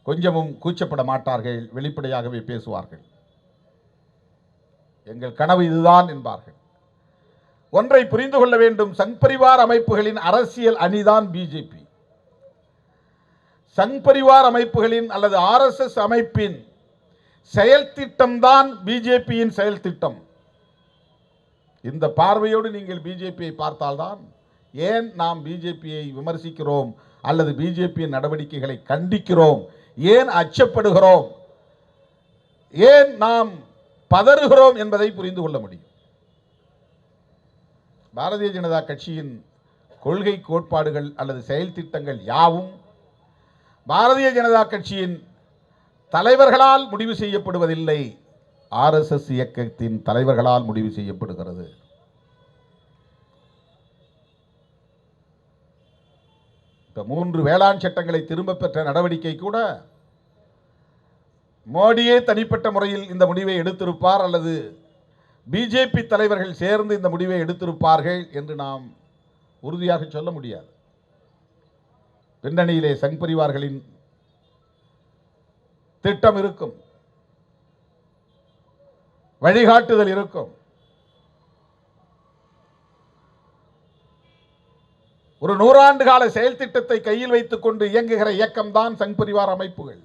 A: கொஞ்சமும் கூச்சப்பட மாட்டார்கள், வெளிப்படையாகவே பேசுவார்கள். எங்கள் கனவு இதுதான் என்பார்கள். ஒன்றை புரிந்து கொள்ள வேண்டும், சங் பரிவார் அமைப்புகளின் அரசியல் அணிதான் பிஜேபி. சங் பரிவார் அமைப்புகளின் அல்லது RSS அமைப்பின் செயல் திட்டம் தான் பிஜேபியின் செயல் திட்டம். இந்த பார்வையோடு நீங்கள் பிஜேபியை பார்த்தால்தான், ஏன் நாம் பிஜேபியை விமர்சிக்கிறோம் அல்லது பிஜேபியின் நடவடிக்கைகளை கண்டிக்கிறோம், ஏன் அச்சப்படுகிறோம், ஏன் நாம் பதறுகிறோம் என்பதை புரிந்து கொள்ள முடியும். பாரதிய ஜனதா கட்சியின் கொள்கை கோட்பாடுகள் அல்லது செயல் திட்டங்கள் யாவும் பாரதிய ஜனதா கட்சியின் தலைவர்களால் முடிவு செய்யப்படுவதில்லை, RSS இயக்கத்தின் தலைவர்களால் முடிவு செய்யப்படுகிறது. இந்த 3 வேளாண் சட்டங்களை திரும்ப பெற்ற நடவடிக்கை கூட மோடியே தனிப்பட்ட முறையில் இந்த முடிவை எடுத்திருப்பார் அல்லது பிஜேபி தலைவர்கள் சேர்ந்து இந்த முடிவை எடுத்திருப்பார்கள் என்று நாம் உறுதியாக சொல்ல முடியாது. பின்னணியிலே சங் பரிவார்களின் திட்டம் இருக்கும், வழிகாட்டுதல் இருக்கும். ஒரு 100 ஆண்டு கால செயல் திட்டத்தை கையில் வைத்துக் கொண்டு இயங்குகிற இயக்கம் தான் சங் பரிவார் அமைப்புகள்,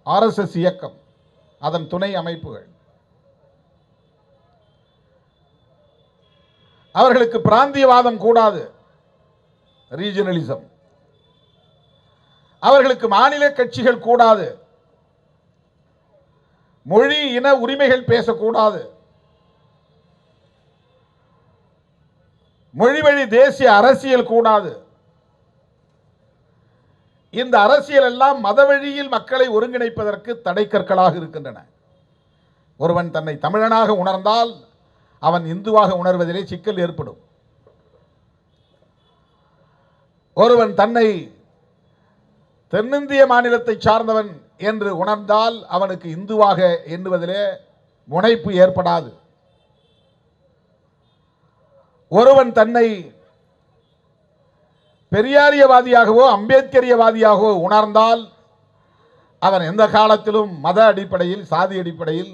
A: RSS இயக்கம், அதன் துணை அமைப்புகள். அவர்களுக்கு பிராந்தியவாதம் கூடாது, ரீஜனலிசம். அவர்களுக்கு மாநில கட்சிகள் கூடாது, மொழி இன உரிமைகள் பேசக்கூடாது, மொழி வழி தேசிய அரசியல் கூடாது. இந்த அரசியல் எல்லாம் மத வழியில் மக்களை ஒருங்கிணைப்பதற்கு தடைக்கற்களாக இருக்கின்றன. ஒருவன் தன்னை தமிழனாக உணர்ந்தால் அவன் இந்துவாக உணர்வதிலே சிக்கல் ஏற்படும். ஒருவன் தன்னை தென்னிந்திய மாநிலத்தை சார்ந்தவன் என்று உணர்ந்தால் அவனுக்கு இந்துவாக எண்ணுவதிலே முனைப்பு ஏற்படாது. ஒருவன் தன்னை பெரியாரியவாதியாகவோ அம்பேத்கரியவாதியாகவோ உணர்ந்தால் அவன் எந்த காலத்திலும் மத அடிப்படையில், சாதி அடிப்படையில்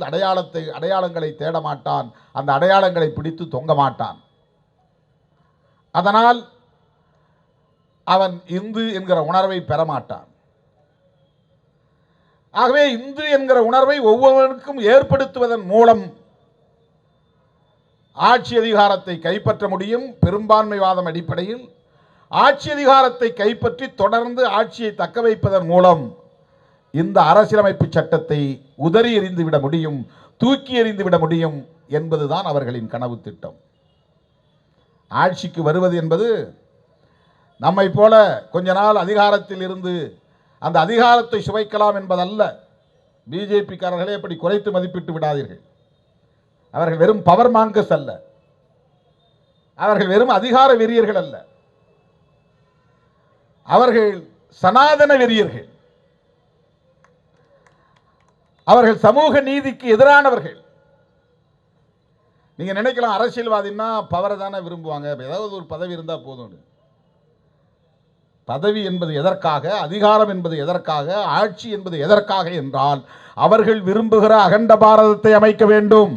A: அடையாளங்களை தேட மாட்டான், அந்த அடையாளங்களை பிடித்து தொங்க மாட்டான். அதனால் அவன் இந்து என்கிற உணர்வை பெற மாட்டான். ஆகவே இந்து என்கிற உணர்வை ஒவ்வொருவருக்கும் ஏற்படுத்துவதன் மூலம் ஆட்சி அதிகாரத்தை கைப்பற்ற முடியும். பெரும்பான்மைவாதம் அடிப்படையில் ஆட்சி அதிகாரத்தை கைப்பற்றி தொடர்ந்து ஆட்சியை தக்க வைப்பதன் மூலம் இந்த அரசியலமைப்பு சட்டத்தை உதறி எறிந்து விட முடியும், தூக்கி எறிந்து விட முடியும் என்பதுதான் அவர்களின் கனவு திட்டம். ஆட்சிக்கு வருவது என்பது நம்மை போல கொஞ்ச நாள் அதிகாரத்தில் இருந்து அந்த அதிகாரத்தை சுவைக்கலாம் என்பதல்ல. பிஜேபிக்காரர்களே அப்படி குறைத்து மதிப்பிட்டு விடாதீர்கள். அவர்கள் வெறும் பவர் மாங்கஸ் அல்ல, அவர்கள் வெறும் அதிகார வெறியர்கள் அல்ல, அவர்கள் சனாதன வெறியர்கள். அவர்கள் சமூக நீதிக்கு எதிரானவர்கள். நீங்க நினைக்கலாம் அரசியல்வாதின்னா பவரை தானே விரும்புவாங்க, ஏதாவது ஒரு பதவி இருந்தா போதும். பதவி என்பது எதற்காக, அதிகாரம் என்பது எதற்காக, ஆட்சி என்பது எதற்காக என்றால் அவர்கள் விரும்புகிற அகண்ட பாரதத்தை அமைக்க வேண்டும்.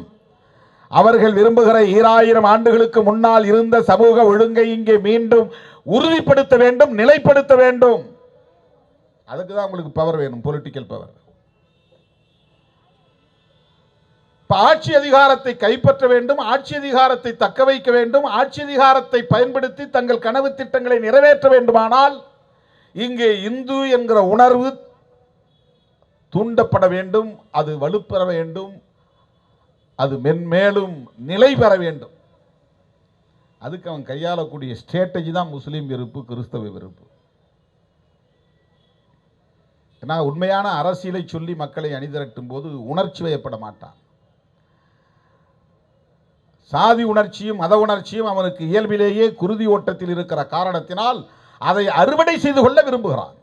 A: அவர்கள் விரும்புகிற 2000 ஆண்டுகளுக்கு முன்னால் இருந்த சமூக ஒழுங்கை இங்கே மீண்டும் உறுதிப்படுத்த வேண்டும், நிலைப்படுத்த வேண்டும். அதுக்கு தான் உங்களுக்கு பவர் வேணும், பொலிட்டிக்கல் பவர். ஆட்சி அதிகாரத்தை கைப்பற்ற வேண்டும், ஆட்சி அதிகாரத்தை தக்க வைக்க வேண்டும், ஆட்சி அதிகாரத்தை பயன்படுத்தி தங்கள் கனவு திட்டங்களை நிறைவேற்ற வேண்டுமானால் இங்கே இந்து என்கிற உணர்வு தூண்டப்பட வேண்டும், அது வலுப்பெற வேண்டும், அது மென்மேலும் நிலை பெற வேண்டும். அதுக்கு அவன் கையாளக்கூடிய ஸ்ட்ராட்டஜி தான் முஸ்லீம் வெறுப்பு, கிறிஸ்தவ வெறுப்பு. ஏன்னா உண்மையான அரசியலை சொல்லி மக்களை அணிதிரட்டும் போது உணர்ச்சி வயப்பட மாட்டான். சாதி உணர்ச்சியும் மத உணர்ச்சியும் அவனுக்கு இயல்பிலேயே குருதி ஓட்டத்தில் இருக்கிற காரணத்தினால் அதை அறுவடை செய்து கொள்ள விரும்புகிறான்.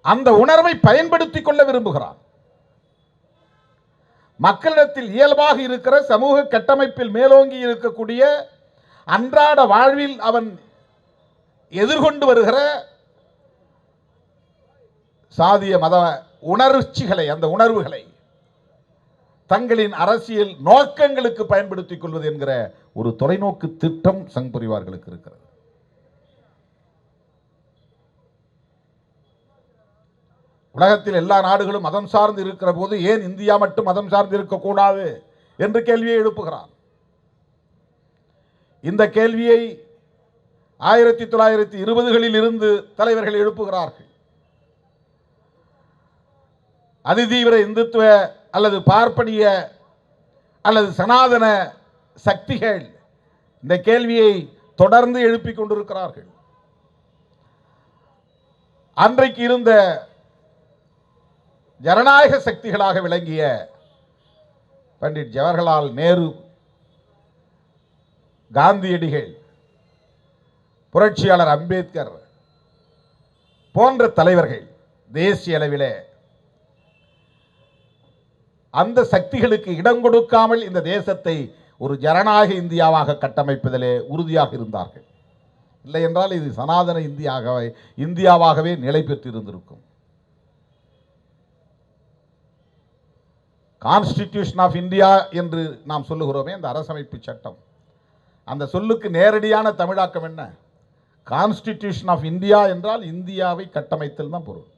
A: அந்த உணர்வை பயன்படுத்திக் கொள்ள விரும்புகிறான். மக்களிடத்தில் இயல்பாக இருக்கிற சமூக கட்டமைப்பில் மேலோங்கி இருக்கக்கூடிய அன்றாட வாழ்வில் அவன் எதிர்கொண்டு வருகிற சாதிய மத உணர்ச்சிகளை, அந்த உணர்வுகளை தங்களின் அரசியல் நோக்கங்களுக்கு பயன்படுத்திக் கொள்வது என்கிற ஒரு தொலைநோக்கு திட்டம் சங் பரிவார்களுக்கு இருக்கிறது. உலகத்தில் எல்லா நாடுகளும் மதம் சார்ந்து இருக்கிற போது ஏன் இந்தியா மட்டும் மதம் சார்ந்து இருக்கக்கூடாது என்று கேள்வியை எழுப்புகிறார். இந்த கேள்வியை 1920களில் இருந்து தலைவர்கள் எழுப்புகிறார்கள். அதிதீவிர இந்துத்துவ அல்லது பார்ப்பனிய அல்லது சனாதன சக்திகள் இந்த கேள்வியை தொடர்ந்து எழுப்பிக் கொண்டிருக்கிறார்கள். அன்றைக்கு இருந்த ஜனநாயக சக்திகளாக விளங்கிய பண்டிட் ஜவஹர்லால் நேரு, காந்தியடிகள், புரட்சியாளர் அம்பேத்கர் போன்ற தலைவர்கள் தேசிய அளவிலே அந்த சக்திகளுக்கு இடம் கொடுக்காமல் இந்த தேசத்தை ஒரு ஜனநாயக இந்தியாவாக கட்டமைப்பதிலே உறுதியாக இருந்தார்கள். இல்லை என்றால் இது சனாதன இந்தியாவாகவே நிலை பெற்றிருந்திருக்கும். கான்ஸ்டிடியூஷன் ஆஃப் இந்தியா என்று நாம் சொல்லுகிறோமே, அந்த அரசமைப்பு சட்டம், அந்த சொல்லுக்கு நேரடியான தமிழாக்கம் என்ன? கான்ஸ்டிடியூஷன் ஆஃப் இந்தியா என்றால் இந்தியாவை கட்டமைத்தல் தான் பொருள்.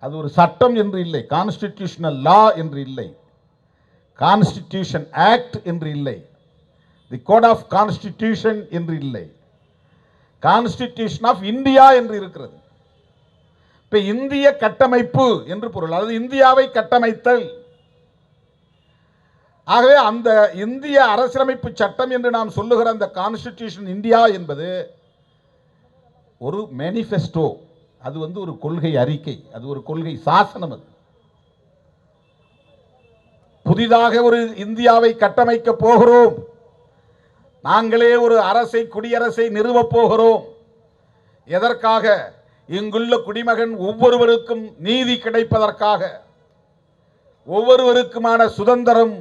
A: அது ஒரு சட்டம் என்று இல்லை, கான்ஸ்டிடியூஷனல் லா என்று இல்லை, கான்ஸ்டிடியூஷன் ஆக்ட் என்று இல்லை, தி கோட் ஆஃப் கான்ஸ்டிடியூஷன் என்று இல்லை, கான்ஸ்டிடியூஷன் ஆஃப் இந்தியா என்று இருக்கிறது. இப்ப இந்திய கட்டமைப்பு என்று பொருள், அதாவது இந்தியாவை கட்டமைத்தல். ஆகவே அந்த இந்திய அரசியலமைப்பு சட்டம் என்று நாம் சொல்லுகிற அந்த கான்ஸ்டிடியூஷன் இந்தியா என்பது ஒரு மேனிஃபெஸ்டோ, அது ஒரு கொள்கை அறிக்கை, அது ஒரு கொள்கை சாசனம். அது புதிதாக ஒரு இந்தியாவை கட்டமைக்க போகிறோம், நாங்களே ஒரு அரசை, குடியரசை நிறுவப் போகிறோம். எதற்காக? இங்குள்ள குடிமகன் ஒவ்வொருவருக்கும் நீதி கிடைப்பதற்காக, ஒவ்வொருவருக்குமான சுதந்திரம்,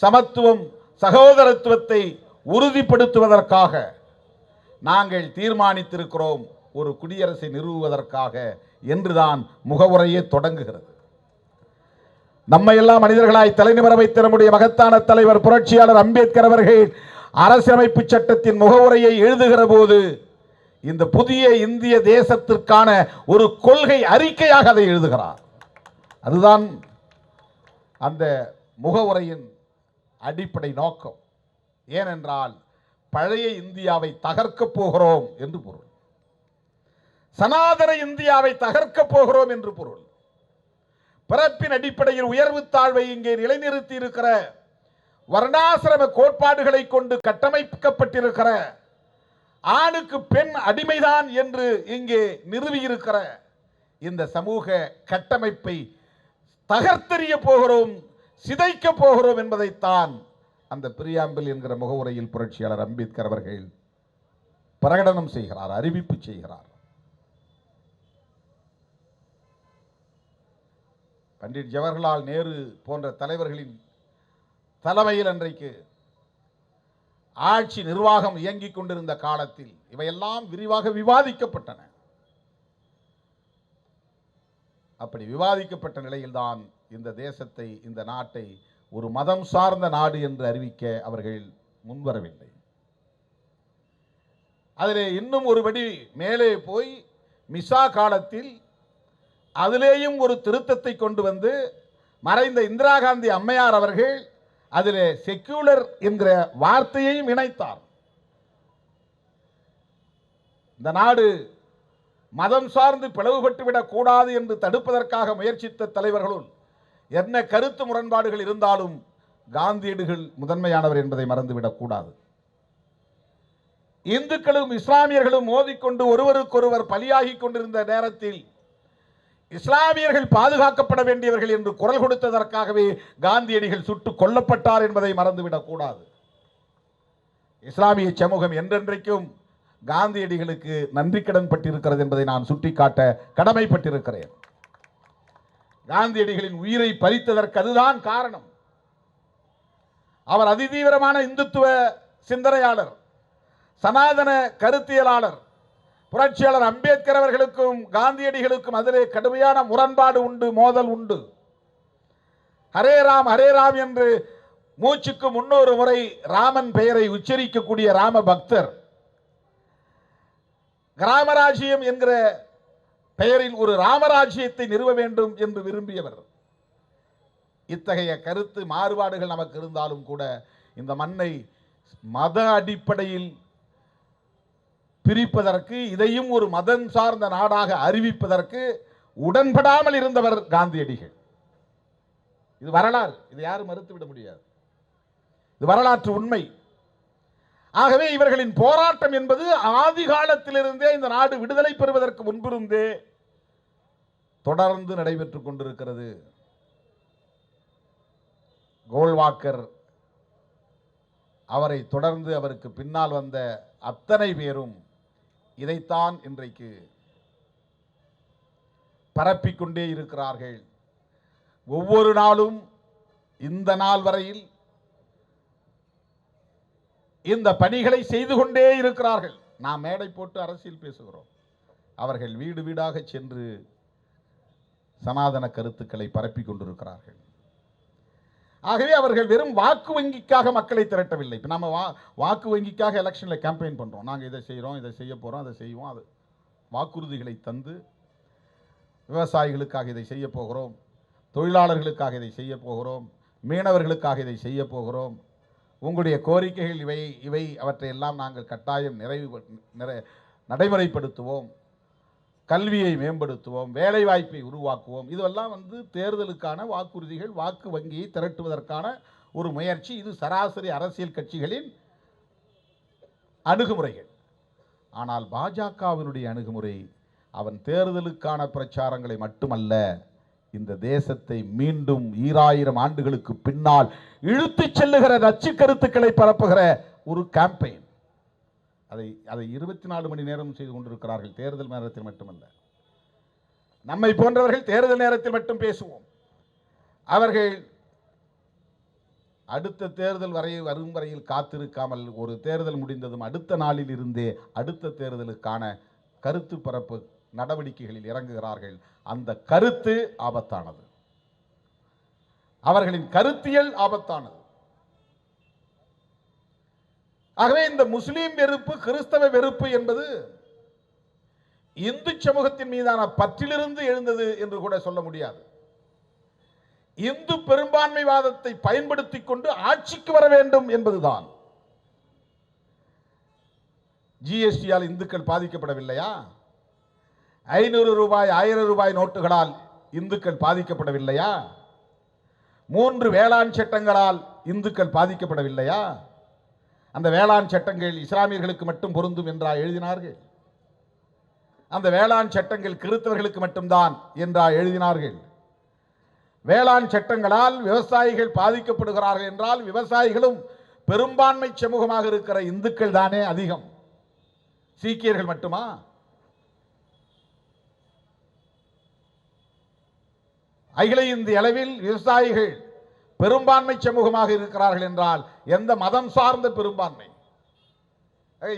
A: சமத்துவம், சகோதரத்துவத்தை உறுதிப்படுத்துவதற்காக நாங்கள் தீர்மானித்திருக்கிறோம், ஒரு குடியரசை நிறுவுவதற்காக என்றுதான் முகவுரையே தொடங்குகிறது. நம்மையெல்லாம் மனிதர்களாய் தலைநிமிர வைத்த நம்முடைய மகத்தான தலைவர் புரட்சியாளர் அம்பேத்கர் அவர்கள் அரசியலமைப்பு சட்டத்தின் முகவுரையை எழுதுகிற போது இந்த புதிய இந்திய தேசத்திற்கான ஒரு கொள்கை அறிக்கையாக அதை எழுதுகிறார். அதுதான் அந்த முகவுரையின் அடிப்படை நோக்கம். ஏனென்றால் பழைய இந்தியாவை தகர்க்கப் போகிறோம் என்று பொருள், சனாதன இந்தியாவை தகர்க்கப் போகிறோம் என்று பொருள். பிறப்பின் அடிப்படையில் உயர்வு தாழ்வை இங்கே நிலைநிறுத்தி இருக்கிற வர்ணாசிரம கோட்பாடுகளை கொண்டு கட்டமைக்கப்பட்டிருக்கிற, ஆணுக்கு பெண் அடிமைதான் என்று இங்கே நிறுவியிருக்கிற இந்த சமூக கட்டமைப்பை தகர்த்தெறிய போகிறோம், சிதைக்க போகிறோம் என்பதைத்தான் அந்த பிரியாம்பிள் என்கிற முகவுரையில் புரட்சியாளர் அம்பேத்கர் அவர்கள் பிரகடனம் செய்கிறார், அறிவிப்பு செய்கிறார். பண்டிட் ஜவஹர்லால் நேரு போன்ற தலைவர்களின் தலைமையில் அன்றைக்கு ஆட்சி நிர்வாகம் இயங்கிக் கொண்டிருந்த காலத்தில் இவையெல்லாம் விரிவாக விவாதிக்கப்பட்டன. அப்படி விவாதிக்கப்பட்ட நிலையில்தான் இந்த தேசத்தை, இந்த நாட்டை ஒரு மதம் சார்ந்த நாடு என்று அறிவிக்க அவர்கள் முன்வரவில்லை. அதிலே இன்னும் ஒருபடி மேலே போய் மிசா காலத்தில் அதிலேயும் ஒரு திருத்தத்தை கொண்டு வந்து மறைந்த இந்திரா காந்தி அம்மையார் அவர்கள் அதிலே செக்யூலர் என்கிற வார்த்தையையும் இணைத்தார். இந்த நாடு மதம் சார்ந்து பிளவுபட்டுவிடக் கூடாது என்று தடுப்பதற்காக முயற்சித்த தலைவர்களுள் என்ன கருத்து முரண்பாடுகள் இருந்தாலும் காந்தியடிகள் முதன்மையானவர் என்பதை மறந்துவிடக் கூடாது. இந்துக்களும் இஸ்லாமியர்களும் மோதிக்கொண்டு ஒருவருக்கொருவர் பலியாகி கொண்டிருந்த நேரத்தில் இஸ்லாமியர்கள் பாதுகாக்கப்பட வேண்டியவர்கள் என்று குரல் கொடுத்ததற்காகவே காந்தியடிகள் சுட்டுக் கொல்லப்பட்டார் என்பதை மறந்துவிடக் கூடாது. இஸ்லாமிய சமூகம் என்றென்றைக்கும் காந்தியடிகளுக்கு நன்றி கடன் பட்டிருக்கிறது என்பதை நான் சுட்டிக்காட்ட கடமைப்பட்டிருக்கிறேன். காந்தியடிகளின் உயிரை பறித்ததற்கு அதுதான் காரணம். அவர் அதிதீவிரமான இந்துத்துவ சிந்தனையாளர், சனாதன கருத்தியலாளர். புரட்சியாளர் அம்பேத்கர் அவர்களுக்கும் காந்தியடிகளுக்கும் அதிலே கடுமையான முரண்பாடு உண்டு, மோதல் உண்டு. ஹரே ராம் ஹரே ராம் என்று மூச்சுக்கு 300 முறை ராமன் பெயரை உச்சரிக்கக்கூடிய ராம பக்தர், கிராமராஜ்யம் என்கிற பெயரில் ஒரு ராமராஜ்யத்தை நிறுவ வேண்டும் என்று விரும்பியவர். இத்தகைய கருத்து மாறுபாடுகள் நமக்கு இருந்தாலும் கூட இந்த மண்ணை மத அடிப்படையில் பிரிப்பதற்கு, இதையும் ஒரு மதம் சார்ந்த நாடாக அறிவிப்பதற்கு உடன்படாமல் இருந்தவர் காந்தியடிகள். இது வரலாறு, இது யாரும் மறுத்துவிட முடியாது. இது வரலாற்று உண்மை. ஆகவே இவர்களின் போராட்டம் என்பது ஆதி காலத்திலிருந்தே, இந்த நாடு விடுதலை பெறுவதற்கு முன்பிருந்தே தொடர்ந்து நடைபெற்றுக் கொண்டிருக்கிறது. கோல்வாக்கர், அவரை தொடர்ந்து அவருக்கு பின்னால் வந்த அத்தனை பேரும் இதைத்தான் இன்றைக்கு பரப்பிக்கொண்டே இருக்கிறார்கள். ஒவ்வொரு நாளும் இந்த நாள் வரையில் இந்த பணிகளை செய்து கொண்டே இருக்கிறார்கள். நாம் மேடை போட்டு அரசியல் பேசுகிறோம், அவர்கள் வீடு வீடாக சென்று சனாதன கருத்துக்களை பரப்பிக் கொண்டிருக்கிறார்கள். ஆகவே அவர்கள் வெறும் வாக்கு வங்கிக்காக மக்களை திரட்டவில்லை. இப்போ நம்ம வாக்கு வங்கிக்காக எலெக்ஷனில் கேம்பெயின் பண்ணுறோம், நாங்கள் இதை செய்கிறோம், இதை செய்ய போகிறோம், அதை செய்வோம், அது வாக்குறுதிகளை தந்து விவசாயிகளுக்காக இதை செய்ய போகிறோம், தொழிலாளர்களுக்காக இதை செய்ய போகிறோம், மீனவர்களுக்காக இதை செய்ய போகிறோம், உங்களுடைய கோரிக்கைகள் இவை இவை அவற்றையெல்லாம் நாங்கள் கட்டாயம் நடைமுறைப்படுத்துவோம், கல்வியை மேம்படுத்துவோம், வேலைவாய்ப்பை உருவாக்குவோம். இதுவெல்லாம் தேர்தலுக்கான வாக்குறுதிகள், வாக்கு வங்கியை திரட்டுவதற்கான ஒரு முயற்சி. இது சராசரி அரசியல் கட்சிகளின் அணுகுமுறைகள். ஆனால் பாஜகவினுடைய அணுகுமுறை அவன் தேர்தலுக்கான பிரச்சாரங்களை மட்டுமல்ல, இந்த தேசத்தை மீண்டும் 2000 ஆண்டுகளுக்கு பின்னால் இழுத்துச் செல்லுகிற நச்சு கருத்துக்களை பரப்புகிற ஒரு கேம்பெயின். அதை 24 மணி நேரம் செய்து கொண்டிருக்கிறார்கள். தேர்தல் நேரத்தில் மட்டுமல்ல, நம்மை போன்றவர்கள் தேர்தல் நேரத்தில் மட்டும் பேசுவோம். அவர்கள் அடுத்த தேர்தல் வரும் வரையில் காத்திருக்காமல் ஒரு தேர்தல் முடிந்ததும் அடுத்த நாளில் இருந்தே அடுத்த தேர்தலுக்கான கருத்து பரப்பு நடவடிக்கைகளில் இறங்குகிறார்கள். அந்த கருத்து ஆபத்தானது, அவர்களின் கருத்தியல் ஆபத்தானது. ஆகவே இந்த முஸ்லீம் வெறுப்பு, கிறிஸ்தவ வெறுப்பு என்பது இந்து சமூகத்தின் மீதான பற்றிலிருந்து எழுந்தது என்று கூட சொல்ல முடியாது. இந்து பெரும்பான்மைவாதத்தை பயன்படுத்திக் கொண்டு ஆட்சிக்கு வர வேண்டும் என்பதுதான். ஜிஎஸ்டியால் இந்துக்கள் பாதிக்கப்படவில்லையா? 500 ரூபாய் 1000 ரூபாய் நோட்டுகளால் இந்துக்கள் பாதிக்கப்படவில்லையா? 3 வேளாண் சட்டங்களால் இந்துக்கள் பாதிக்கப்படவில்லையா? அந்த வேளாண் சட்டங்கள் இஸ்லாமியர்களுக்கு மட்டும் பொருந்தும் என்றா எழுதினார்கள்? அந்த வேளாண் சட்டங்கள் கிறிஸ்தவர்களுக்கு மட்டும்தான் என்றா எழுதினார்கள்? வேளாண் சட்டங்களால் விவசாயிகள் பாதிக்கப்படுகிறார்கள் என்றால் விவசாயிகளும் பெரும்பான்மை சமூகமாக இருக்கிற இந்துக்கள் தானே அதிகம், சீக்கியர்கள் மட்டுமா? அகில இந்திய அளவில் விவசாயிகள் பெரும்பான்மை சமூகமாக இருக்கிறார்கள் என்றால் எந்த மதம் சார்ந்த பெரும்பான்மை?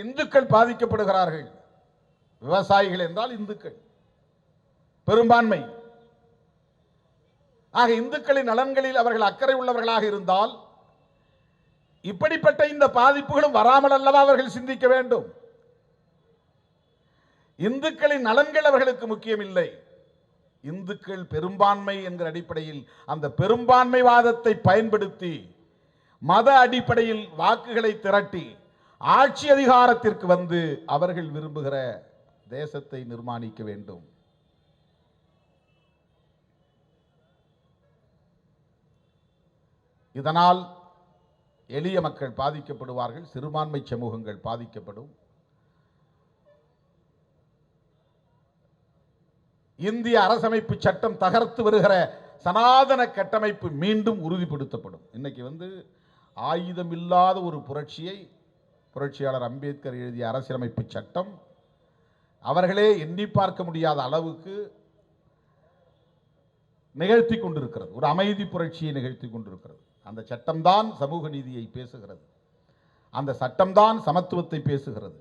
A: இந்துக்கள் பாதிக்கப்படுகிறார்கள், விவசாயிகள் என்றால் இந்துக்கள் பெரும்பான்மை. ஆக இந்துக்களின் நலன்களில் அவர்கள் அக்கறை உள்ளவர்களாக இருந்தால் இப்படிப்பட்ட இந்த பாதிப்புகளும் வராமல் அல்லவா அவர்கள் சிந்திக்க வேண்டும்? இந்துக்களின் நலன்கள் அவர்களுக்கு முக்கியம் இல்லை. இந்துக்கள் பெரும்பான்மை என்கிற அடிப்படையில் அந்த பெரும்பான்மைவாதத்தை பயன்படுத்தி மத அடிப்படையில் வாக்குகளை திரட்டி ஆட்சி அதிகாரத்திற்கு வந்து அவர்கள் விரும்புகிற தேசத்தை நிர்மாணிக்க வேண்டும். இதனால் எளிய மக்கள் பாதிக்கப்படுவார்கள், சிறுபான்மை சமூகங்கள் பாதிக்கப்படும். இந்திய அரசமைப்பு சட்டம் தகர்த்து வருகிற சனாதன கட்டமைப்பு மீண்டும் உறுதிப்படுத்தப்படும். இன்னைக்கு ஆயுதம் இல்லாத ஒரு புரட்சியை புரட்சியாளர் அம்பேத்கர் எழுதிய அரசியலமைப்பு சட்டம் அவர்களே எண்ணி பார்க்க முடியாத அளவுக்கு நிகழ்த்தி கொண்டிருக்கிறது. ஒரு அமைதி புரட்சியை நிகழ்த்தி கொண்டிருக்கிறது. அந்த சட்டம்தான் சமூக நீதியை பேசுகிறது, அந்த சட்டம்தான் சமத்துவத்தை பேசுகிறது,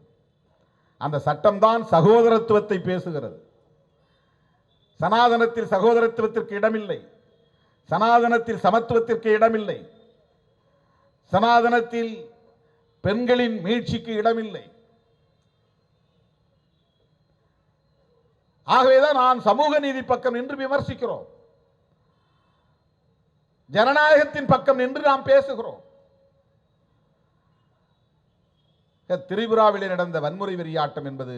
A: அந்த சட்டம்தான் சகோதரத்துவத்தை பேசுகிறது. சனாதனத்தில் சகோதரத்துவத்திற்கு இடமில்லை, சனாதனத்தில் சமத்துவத்திற்கு இடமில்லை, சனாதனத்தில் பெண்களின் மீட்சிக்கு இடமில்லை. ஆகவேதான் நான் சமூக நீதி பக்கம் நின்று விமர்சிக்கிறோம், ஜனநாயகத்தின் பக்கம் நின்று நாம் பேசுகிறோம். திரிபுராவில் நடந்த வன்முறை வெறியாட்டம் என்பது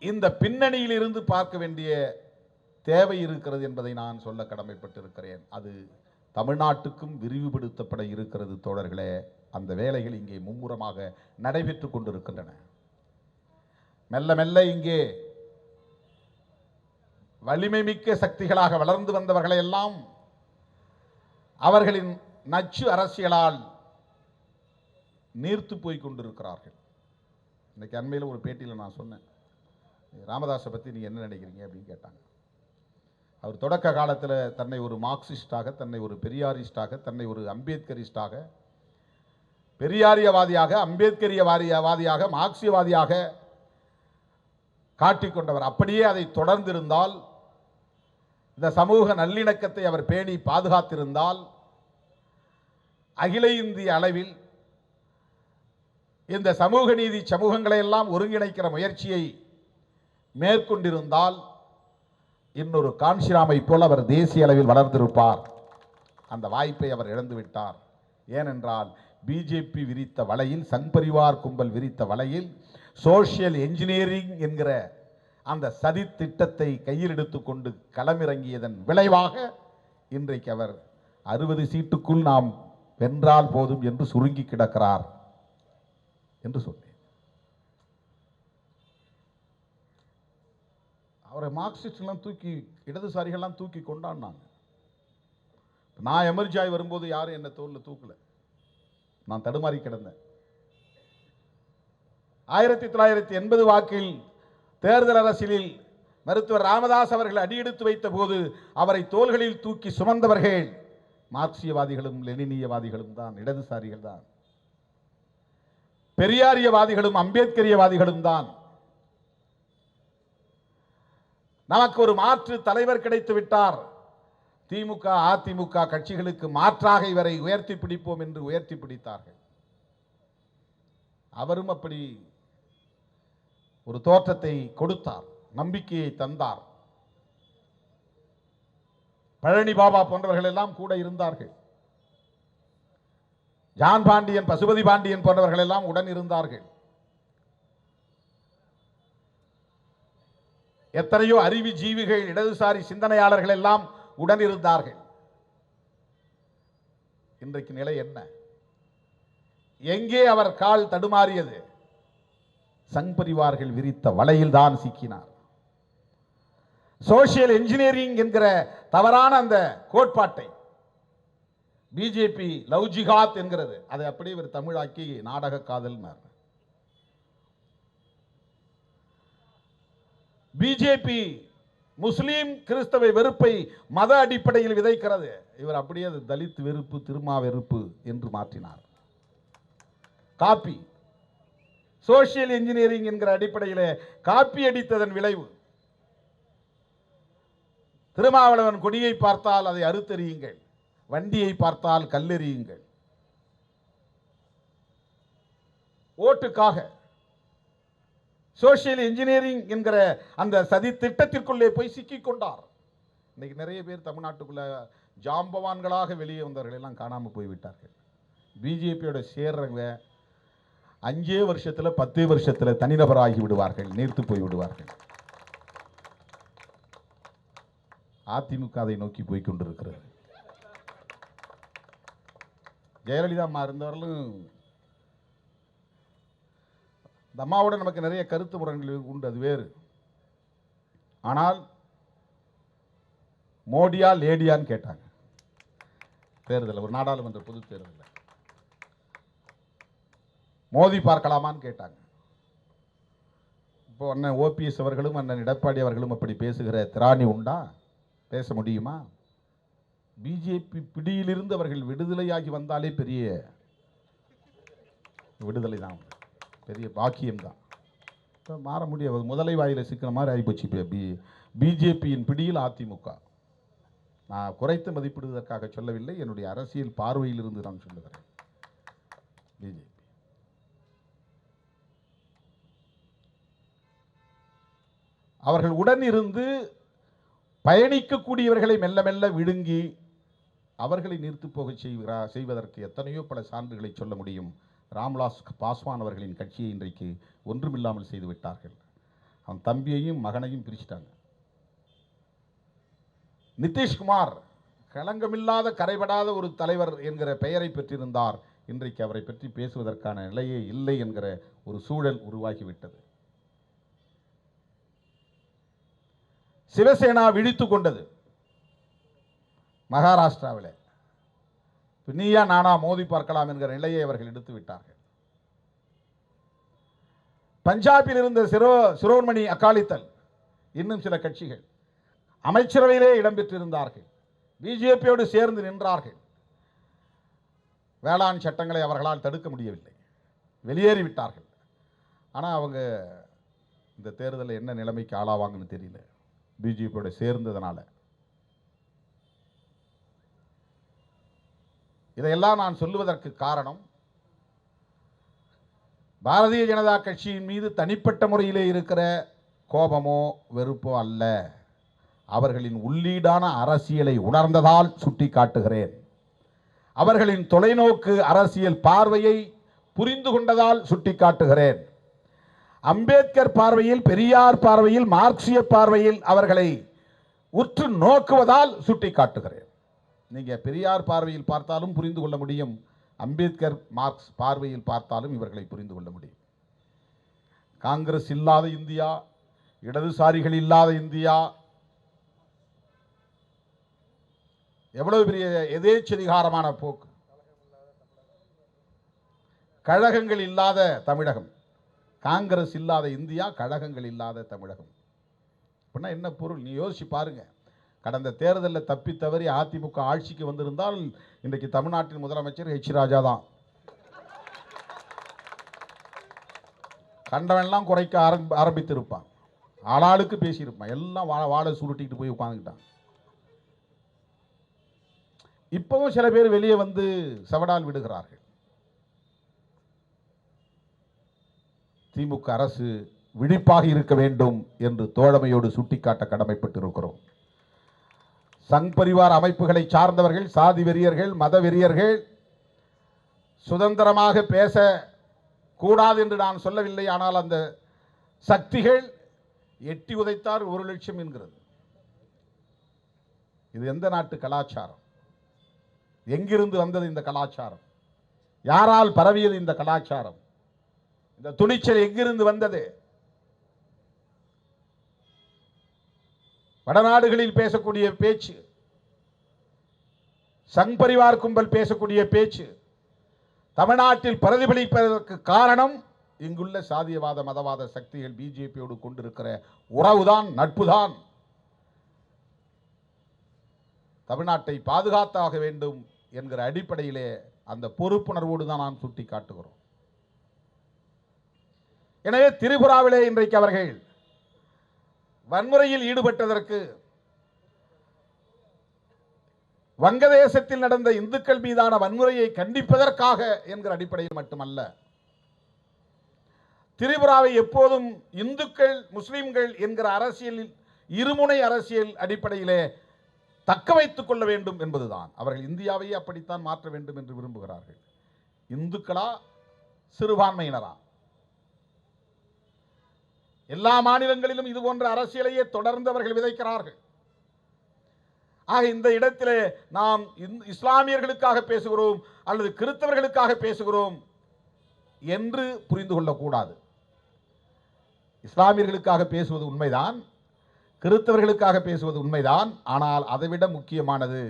A: இந்த பின்னணியில் இருந்து பார்க்க வேண்டிய தேவை இருக்கிறது என்பதை நான் சொல்ல கடமைப்பட்டிருக்கிறேன். அது தமிழ்நாட்டுக்கும் விரிவுபடுத்தப்பட இருக்கிறது தோழர்களே. அந்த வேலைகள் இங்கே மும்முரமாக நடைபெற்றுக் கொண்டிருக்கின்றன. மெல்ல மெல்ல இங்கே வலிமை மிக்க சக்திகளாக வளர்ந்து வந்தவர்களை எல்லாம் அவர்களின் நச்சு அரசியலால் நீர்த்து போய் கொண்டிருக்கிறார்கள். இன்னைக்கு அண்மையில் ஒரு பேட்டியில் நான் சொன்னேன், ராமதாஸை பற்றி நீங்கள் என்ன நினைக்கிறீங்க அப்படின்னு கேட்டாங்க. அவர் தொடக்க காலத்தில் தன்னை ஒரு மார்க்சிஸ்டாக, தன்னை ஒரு பெரியாரிஸ்டாக, தன்னை ஒரு அம்பேத்கரிஸ்டாக, பெரியாரியவாதியாக, அம்பேத்கரியவாதியாக, மார்க்சியவாதியாக காட்டிக்கொண்டவர். அப்படியே அதை தொடர்ந்திருந்தால், இந்த சமூக நல்லிணக்கத்தை அவர் பேணி பாதுகாத்திருந்தால், அகில இந்திய அளவில் இந்த சமூக நீதி சமூகங்களை எல்லாம் ஒருங்கிணைக்கிற முயற்சியை மேற்கொண்டிருந்தால், இன்னொரு காஞ்சிராமை போல் அவர் தேசிய அளவில் வளர்ந்திருப்பார். அந்த வாய்ப்பை அவர் இழந்துவிட்டார். ஏனென்றால் பிஜேபி விரித்த வலையில், சங் பரிவார் கும்பல் விரித்த வலையில் சோசியல் என்ஜினியரிங் என்கிற அந்த சதி திட்டத்தை கையில் எடுத்துக்கொண்டு களமிறங்கியதன் விளைவாக இன்றைக்கு அவர் 60 சீட்டுக்குள் நாம் வென்றால் போதும் என்று சுருங்கி கிடக்கிறார் என்று சொன்னேன். அவரை மார்க்சிஸ்ட்லாம் தூக்கி, இடதுசாரிகள்லாம் தூக்கி கொண்டாடினாங்க. நான் எமர்ஜாய் வரும்போது யாரும் என்ன தோல்ல தூக்கல, நான் தடுமாறி கிடந்தேன். 1980 வாக்கில் தேர்தல் அரசியலில் மருத்துவர் ராமதாஸ் அவர்கள் அடியெடுத்து வைத்த போது அவரை தோள்களில் தூக்கி சுமந்தவர்கள் மார்க்சியவாதிகளும் லெனினியவாதிகளும் தான், இடதுசாரிகள் தான். பெரியாரியவாதிகளும் அம்பேத்கரியவாதிகளும் தான். நமக்கு ஒரு மாற்று தலைவர் கிடைத்து விட்டார், திமுக அதிமுக கட்சிகளுக்கு மாற்றாக இவரை உயர்த்தி பிடிப்போம் என்று உயர்த்தி பிடித்தார்கள். அவரும் அப்படி ஒரு தோற்றத்தை கொடுத்தார், நம்பிக்கையை தந்தார். பழனி பாபா போன்றவர்கள் எல்லாம் கூட இருந்தார்கள். ஜான் பாண்டியன், பசுபதி பாண்டியன் போன்றவர்கள் எல்லாம் உடன் இருந்தார்கள். எத்தனையோ அறிவு ஜீவிகள், இடதுசாரி சிந்தனையாளர்கள் எல்லாம் உடன் இருந்தார்கள். இன்றைக்கு நிலை என்ன? எங்கே அவர் கால் தடுமாறியது? சங் பரிவார்கள் விரித்த வலையில் தான் சிக்கினார். சோசியல் என்ஜினியரிங் என்கிற தவறான அந்த கோட்பாட்டை பிஜேபி லவ் ஜிஹாத் என்கிறது, அதை அப்படியே ஒரு தமிழாக்கி நாடக காதல். பிஜேபி முஸ்லீம் கிறிஸ்தவ வெறுப்பை மத அடிப்படையில் விதைக்கிறது. இவர் அப்படியே அது தலித் வெறுப்பு, திருமா வெறுப்பு என்று மாற்றினார். காப்பி, சோசியல் இன்ஜினியரிங் என்கிற அடிப்படையில் காப்பி அடித்ததன் விளைவு. திருமாவளவன் கொடியை பார்த்தால் அதை அறுத்தெறியுங்கள், வண்டியை பார்த்தால் கல்லெறியுங்கள். ஓட்டுக்காக சோசியல் இன்ஜினியரிங் என்கிற அந்த சதி திட்டத்திற்குள்ளே போய் சிக்கிக் கொண்டார். இன்னைக்கு நிறைய பேர் தமிழ்நாட்டுக்குள்ள ஜாம்பவான்களாக வெளியே வந்தவர்கள் எல்லாம் காணாமல் போய்விட்டார்கள். பிஜேபியோட சேர்றவங்க 5 வருஷத்துல 10 வருஷத்துல தனிநபராகி விடுவார்கள், நீர்த்து போய் விடுவார்கள். அதிமுக அதை நோக்கி போய் கொண்டிருக்கிறது. ஜெயலலிதா அம்மா இருந்தவர்களும் இந்த அம்மாவோட நமக்கு நிறைய கருத்து முரண்கள் உண்டு, அது வேறு. ஆனால் மோடியா லேடியான்னு கேட்டாங்க தேர்தல், ஒரு நாடாளுமன்ற பொது தேர்தலில். மோதி பார்க்கலாமான்னு கேட்டாங்க. இப்போ அண்ணன் ஓபிஎஸ் அவர்களும் அண்ணன் எடப்பாடி அவர்களும் அப்படி பேசுகிற திராணி உண்டா? பேச முடியுமா? பிஜேபி பிடியிலிருந்து அவர்கள் விடுதலையாகி வந்தாலே பெரிய விடுதலை தான், பெரிய பாக்கியம் தான். மாற முடியாது. முதலை வாயில சிக்கின மாதிரி ஆகிப்போச்சு பிஜேபியின் பிடியில் அதிமுக. நான் குறைத்து மதிப்பிடுவதற்காக சொல்லவில்லை, என்னுடைய அரசியல் பார்வையில் இருந்து நான் சொல்லுகிறேன். பிஜேபி அவர்கள் உடன் இருந்து பயணிக்கக்கூடியவர்களை மெல்ல மெல்ல விழுங்கி அவர்களை நிறுத்து போக செய்வதற்கு எத்தனையோ பல சான்றுகளை சொல்ல முடியும். ராம்விலாஸ் பாஸ்வான் அவர்களின் கட்சியை இன்றைக்கு ஒன்றுமில்லாமல் செய்து விட்டார்கள். அவன் தம்பியையும் மகனையும் பிரிச்சுட்டாங்க. நிதிஷ்குமார் களங்கமில்லாத கரைபடாத ஒரு தலைவர் என்கிற பெயரை பெற்றிருந்தார். இன்றைக்கு அவரை பற்றி பேசுவதற்கான நிலையே இல்லை என்கிற ஒரு சூழல் உருவாகிவிட்டது. சிவசேனா விழித்துக் கொண்டது மகாராஷ்டிராவில். நீயா நானா மோதி பார்க்கலாம் என்கிற நிலையை அவர்கள் எடுத்து விட்டார்கள். பஞ்சாபில் இருந்த சிரோன்மணி அகாலிதள், இன்னும் சில கட்சிகள் அமைச்சரவையிலே இடம்பெற்றிருந்தார்கள், பிஜேபியோடு சேர்ந்து நின்றார்கள். வேளாண் சட்டங்களை அவர்களால் தடுக்க முடியவில்லை, வெளியேறிவிட்டார்கள். ஆனால் அவங்க இந்த தேர்தலில் என்ன நிலைமைக்கு ஆளாவாங்கன்னு தெரியல, பிஜேபியோட சேர்ந்ததுனால. இதையெல்லாம் நான் சொல்லுவதற்கு காரணம், பாரதிய ஜனதா கட்சியின் மீது தனிப்பட்ட முறையிலே இருக்கிற கோபமோ வெறுப்போ அல்ல, அவர்களின் உள்ளீடான அரசியலை உணர்ந்ததால் சுட்டி காட்டுகிறேன். அவர்களின் தொலைநோக்கு அரசியல் பார்வையை புரிந்து கொண்டதால் சுட்டி காட்டுகிறேன். அம்பேத்கர் பார்வையில், பெரியார் பார்வையில், மார்க்சிய பார்வையில் அவர்களை உற்று நோக்குவதால் சுட்டி காட்டுகிறேன். நீங்க பெரியார் பார்வையில் பார்த்தாலும் புரிந்து கொள்ள முடியும், அம்பேத்கர் மார்க்ஸ் பார்வையில் பார்த்தாலும் இவர்களை புரிந்து கொள்ள முடியும். காங்கிரஸ் இல்லாத இந்தியா, இடதுசாரிகள் இல்லாத இந்தியா, எவ்வளவு பெரிய எதேச்சதிகாரமான போக்கு. கழகங்கள் இல்லாத தமிழகம், காங்கிரஸ் இல்லாத இந்தியா, கழகங்கள் இல்லாத தமிழகம். அப்படின்னா என்ன பொருள்? நீ யோசிச்சு பாருங்க. கடந்த தேர்தலில் தப்பி தவறி அதிமுக ஆட்சிக்கு வந்திருந்தால் இன்றைக்கு தமிழ்நாட்டின் முதலமைச்சர் ஹெச் ராஜா தான். கண்டவெல்லாம் குறைக்க ஆரம்பித்திருப்பான், ஆளாளுக்கு பேசியிருப்பான், எல்லாம் வாழை சுருட்டிட்டு போய் உட்காந்துக்கிட்டான். இப்பவும் சில பேர் வெளியே வந்து செவடால் விடுகிறார்கள். திமுக அரசு விழிப்பாக இருக்க வேண்டும் என்று தோழமையோடு சுட்டிக்காட்ட கடமைப்பட்டிருக்கிறோம். சங் பரிவார் அமைப்புகளை சார்ந்தவர்கள், சாதி வெறியர்கள், மத வெறியர்கள் சுதந்திரமாக பேச கூடாது என்று நான் சொல்லவில்லை. ஆனால் அந்த சக்திகள் எட்டி உதைத்தார் 1 லட்சம் என்கிறது. இது எந்த நாட்டு கலாச்சாரம்? எங்கிருந்து வந்தது இந்த கலாச்சாரம்? யாரால் பரவியது இந்த கலாச்சாரம்? இந்த துணிச்சல் எங்கிருந்து வந்தது? வடநாடுகளில் பேசக்கூடிய பேச்சு, சங் பரிவார் கும்பல் பேசக்கூடிய பேச்சு தமிழ்நாட்டில் பிரதிபலிப்பதற்கு காரணம் இங்குள்ள சாதியவாத மதவாத சக்திகள் பிஜேபியோடு கொண்டிருக்கிற உறவுதான், நட்புதான். தமிழ்நாட்டை பாதுகாத்தாக வேண்டும் என்கிற அடிப்படையிலே அந்த பொறுப்புணர்வோடு தான் நாம் சுட்டி காட்டுகிறோம். எனவே திரிபுராவிலே இன்றைக்கு அவர்கள் வன்முறையில் ஈடுபட்டதற்கு வங்கதேசத்தில் நடந்த இந்துக்கள் மீதான வன்முறையை கண்டிப்பதற்காக என்கிற அடிப்படையில் மட்டுமல்ல, திரிபுராவை எப்போதும் இந்துக்கள் முஸ்லிம்கள் என்கிற அரசியலில், இருமுனை அரசியல் அடிப்படையிலே தக்க வைத்துக் கொள்ள வேண்டும் என்பதுதான். அவர்கள் இந்தியாவையே அப்படித்தான் மாற்ற வேண்டும் என்று விரும்புகிறார்கள். இந்துக்களா சிறுபான்மையினரா? எல்லா மாநிலங்களிலும் இது போன்ற அரசியலையே தொடர்ந்து அவர்கள் விதைக்கிறார்கள். ஆக இந்த இடத்திலே நாம் இஸ்லாமியர்களுக்காக பேசுகிறோம் அல்லது கிறிஸ்தவர்களுக்காக பேசுகிறோம் என்று புரிந்து கொள்ளக்கூடாது. இஸ்லாமியர்களுக்காக பேசுவது உண்மைதான், கிறிஸ்தவர்களுக்காக பேசுவது உண்மைதான். ஆனால் அதைவிட முக்கியமானது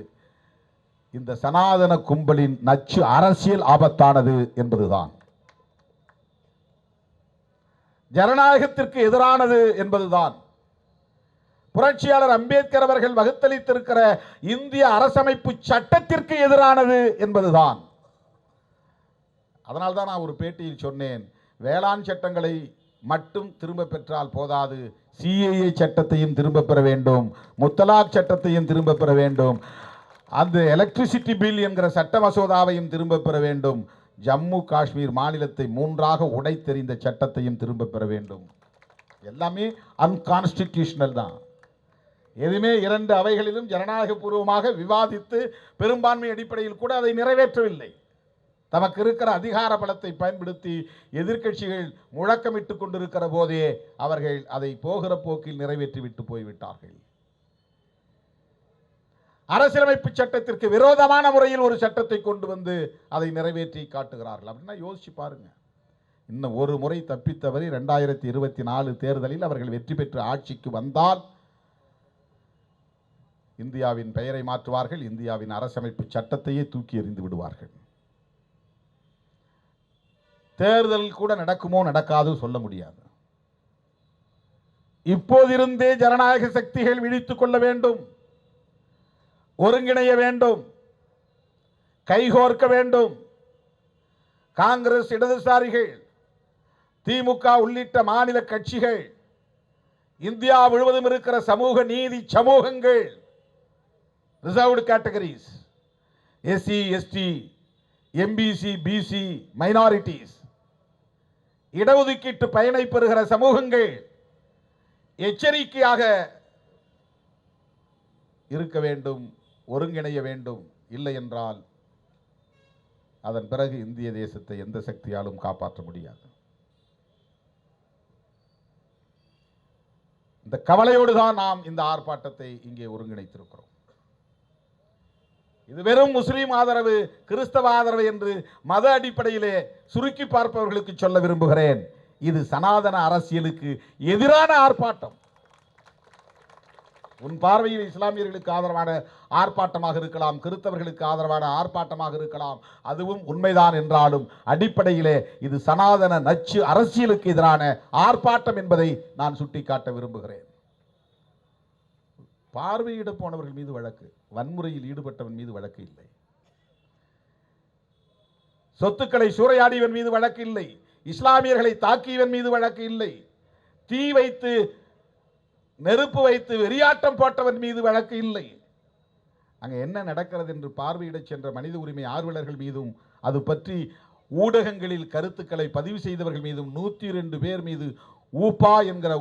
A: இந்த சனாதன கும்பலின் நச்சு அரசியல் ஆபத்தானது என்பதுதான், ஜனநாயகத்திற்கு எதிரானது என்பதுதான். புரட்சியாளர் அம்பேத்கர் அவர்கள் வகுத்தளித்திருக்கிற இந்திய அரசமைப்பு சட்டத்திற்கு எதிரானது என்பதுதான். அதனால்தான் நான் ஒரு பேட்டியில் சொன்னேன், வேளாண் சட்டங்களை மட்டும் திரும்ப பெற்றால் போதாது, சிஏஏ சட்டத்தையும் திரும்ப பெற வேண்டும், முத்தலாக் சட்டத்தையும் திரும்ப பெற வேண்டும், அந்த எலக்ட்ரிசிட்டி பில் என்கிற சட்ட மசோதாவையும் திரும்ப பெற வேண்டும், ஜம்மு காஷ்மீர் மாநிலத்தை 3ஆக உடைத்தெறிந்த சட்டத்தையும் திரும்ப பெற வேண்டும். எல்லாமே அன்கான்ஸ்டிடியூஷனல் தான். எதுவுமே 2 அவைகளிலும் ஜனநாயக பூர்வமாக விவாதித்து பெரும்பான்மை அடிப்படையில் கூட அதை நிறைவேற்றவில்லை. தமக்கு இருக்கிற அதிகார பலத்தை பயன்படுத்தி எதிர்க்கட்சிகள் முழக்கமிட்டுக் கொண்டிருக்கிற போதே அவர்கள் அதை போகிற போக்கில் நிறைவேற்றிவிட்டு போய்விட்டார்கள். அரசியலமைப்பு சட்டத்திற்கு விரோதமான முறையில் ஒரு சட்டத்தை கொண்டு வந்து அதை நிறைவேற்றி காட்டுகிறார்கள். அப்படின்னா யோசிச்சு பாருங்க. இன்னும் ஒரு முறை தப்பித்தவரை 2024 தேர்தலில் அவர்கள் வெற்றி பெற்று ஆட்சிக்கு வந்தால் இந்தியாவின் பெயரை மாற்றுவார்கள், இந்தியாவின் அரசமைப்பு சட்டத்தையே தூக்கி எறிந்து விடுவார்கள். தேர்தல் கூட நடக்குமோ நடக்காதோ சொல்ல முடியாது. இப்போதிருந்தே ஜனநாயக சக்திகள் விழித்துக் கொள்ள வேண்டும், ஒருங்கிணைய வேண்டும், கைகோர்க்க வேண்டும். காங்கிரஸ், இடதுசாரிகள், திமுக உள்ளிட்ட மாநில கட்சிகள், இந்தியா முழுவதும் இருக்கிற சமூக நீதி சமூகங்கள், reserved categories, SC, ST, MBC, BC, minorities, இடஒதுக்கீட்டு பயனை பெறுகிற சமூகங்கள் எச்சரிக்கையாக இருக்க வேண்டும், ஒருங்கிணைய வேண்டும். இல்லை என்றால் அதன் பிறகு இந்திய தேசத்தை எந்த சக்தியாலும் காப்பாற்ற முடியாது. இந்த கவலையோடு தான் நாம் இந்த ஆர்ப்பாட்டத்தை இங்கே ஒருங்கிணைத்திருக்கிறோம். இது வெறும் முஸ்லீம் ஆதரவு, கிறிஸ்தவ ஆதரவு என்று மத அடிப்படையிலே சுருக்கி பார்ப்பவர்களுக்கு சொல்ல விரும்புகிறேன். இது சனாதன அரசியலுக்கு எதிரான ஆர்ப்பாட்டம். உன் பார்வையில் இஸ்லாமியர்களுக்கு ஆதரவான ஆர்ப்பாட்டமாக இருக்கலாம், கிறிஸ்தவர்களுக்கு ஆதரவான ஆர்ப்பாட்டமாக இருக்கலாம், அதுவும் உண்மைதான் என்றாலும் அடிப்படையிலே இது சனாதன நச்சு அரசியலுக்கு எதிரான ஆர்ப்பாட்டம் என்பதை நான் சுட்டிக்காட்ட விரும்புகிறேன். பார்வையிட போனவர்கள் மீது வழக்கு, வன்முறையில் ஈடுபட்டவன் மீது வழக்கு இல்லை. சொத்துக்களை சூறையாடியவன் மீது வழக்கு இல்லை. இஸ்லாமியர்களை தாக்கியவன் மீது வழக்கு இல்லை. தீ வைத்து, நெருப்பு வைத்து வெறியாட்டம் போட்டவன் மீது வழக்கு இல்லை. அங்கே என்ன நடக்கிறது என்று பார்வையிடச் சென்ற மனித உரிமை ஆர்வலர்கள் மீதும், அது பற்றி ஊடகங்களில் கருத்துக்களை பதிவு செய்தவர்கள் மீதும் 102 பேர் மீது ஊபா என்கிற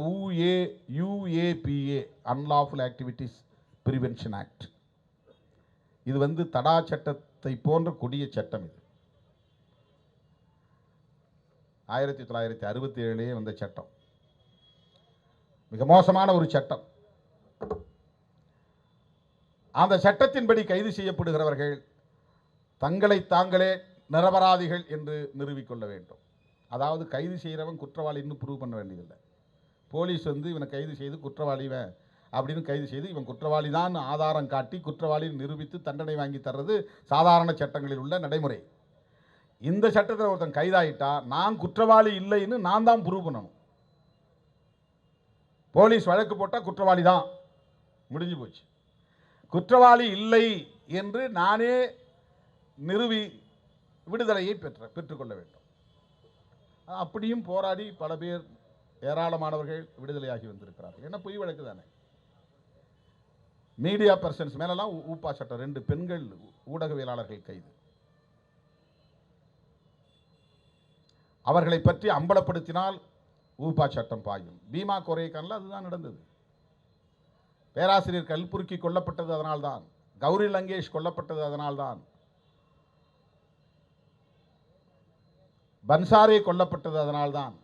A: UAPA unlawful activities prevention act, இது தடா சட்டத்தை போன்ற கொடிய சட்டம். இது 1967 வந்த சட்டம். மிக மோசமான ஒரு சட்டம். அந்த சட்டத்தின்படி கைது செய்யப்படுகிறவர்கள் தங்களை தாங்களே நிரபராதிகள் என்று நிரூபிக்கொள்ள வேண்டும். அதாவது கைது செய்கிறவன் குற்றவாளின்னு ப்ரூவ் பண்ண வேண்டியதில்லை. போலீஸ் இவனை கைது செய்து குற்றவாளிவன் அப்படின்னு கைது செய்து இவன் குற்றவாளி தான் ஆதாரம் காட்டி குற்றவாளி நிரூபித்து தண்டனை வாங்கி தர்றது சாதாரண சட்டங்களில் உள்ள நடைமுறை. இந்த சட்டத்தில் ஒருத்தன் கைதாயிட்டா நான் குற்றவாளி இல்லைன்னு நான் தான் ப்ரூவ் பண்ணணும். போலீஸ் வழக்கு போட்டால் குற்றவாளி தான், முடிஞ்சு போச்சு. குற்றவாளி இல்லை என்று நானே நிறுவி விடுதலையை பெற்றுக்கொள்ள வேண்டும். அப்படியும் போராடி பல பேர், ஏராளமானவர்கள் விடுதலையாகி வந்திருக்கிறார்கள். என்ன பொய் வழக்கு தானே. மீடியா பர்சன்ஸ் மேலெல்லாம் ஊப்பா சட்டம். 2 பெண்கள் ஊடகவியலாளர்கள் கைது. அவர்களை பற்றி அம்பலப்படுத்தினால் ஊப்பா சட்டம் பாயும். பீமா கொரேகான்ல அதுதான் நடந்தது. பேராசிரியர் கல்புர்கி கொல்லப்பட்டது அதனால்தான். கௌரி லங்கேஷ் கொல்லப்பட்டது அதனால்தான். பன்சாரே கொல்லப்பட்டது அதனால்தான்.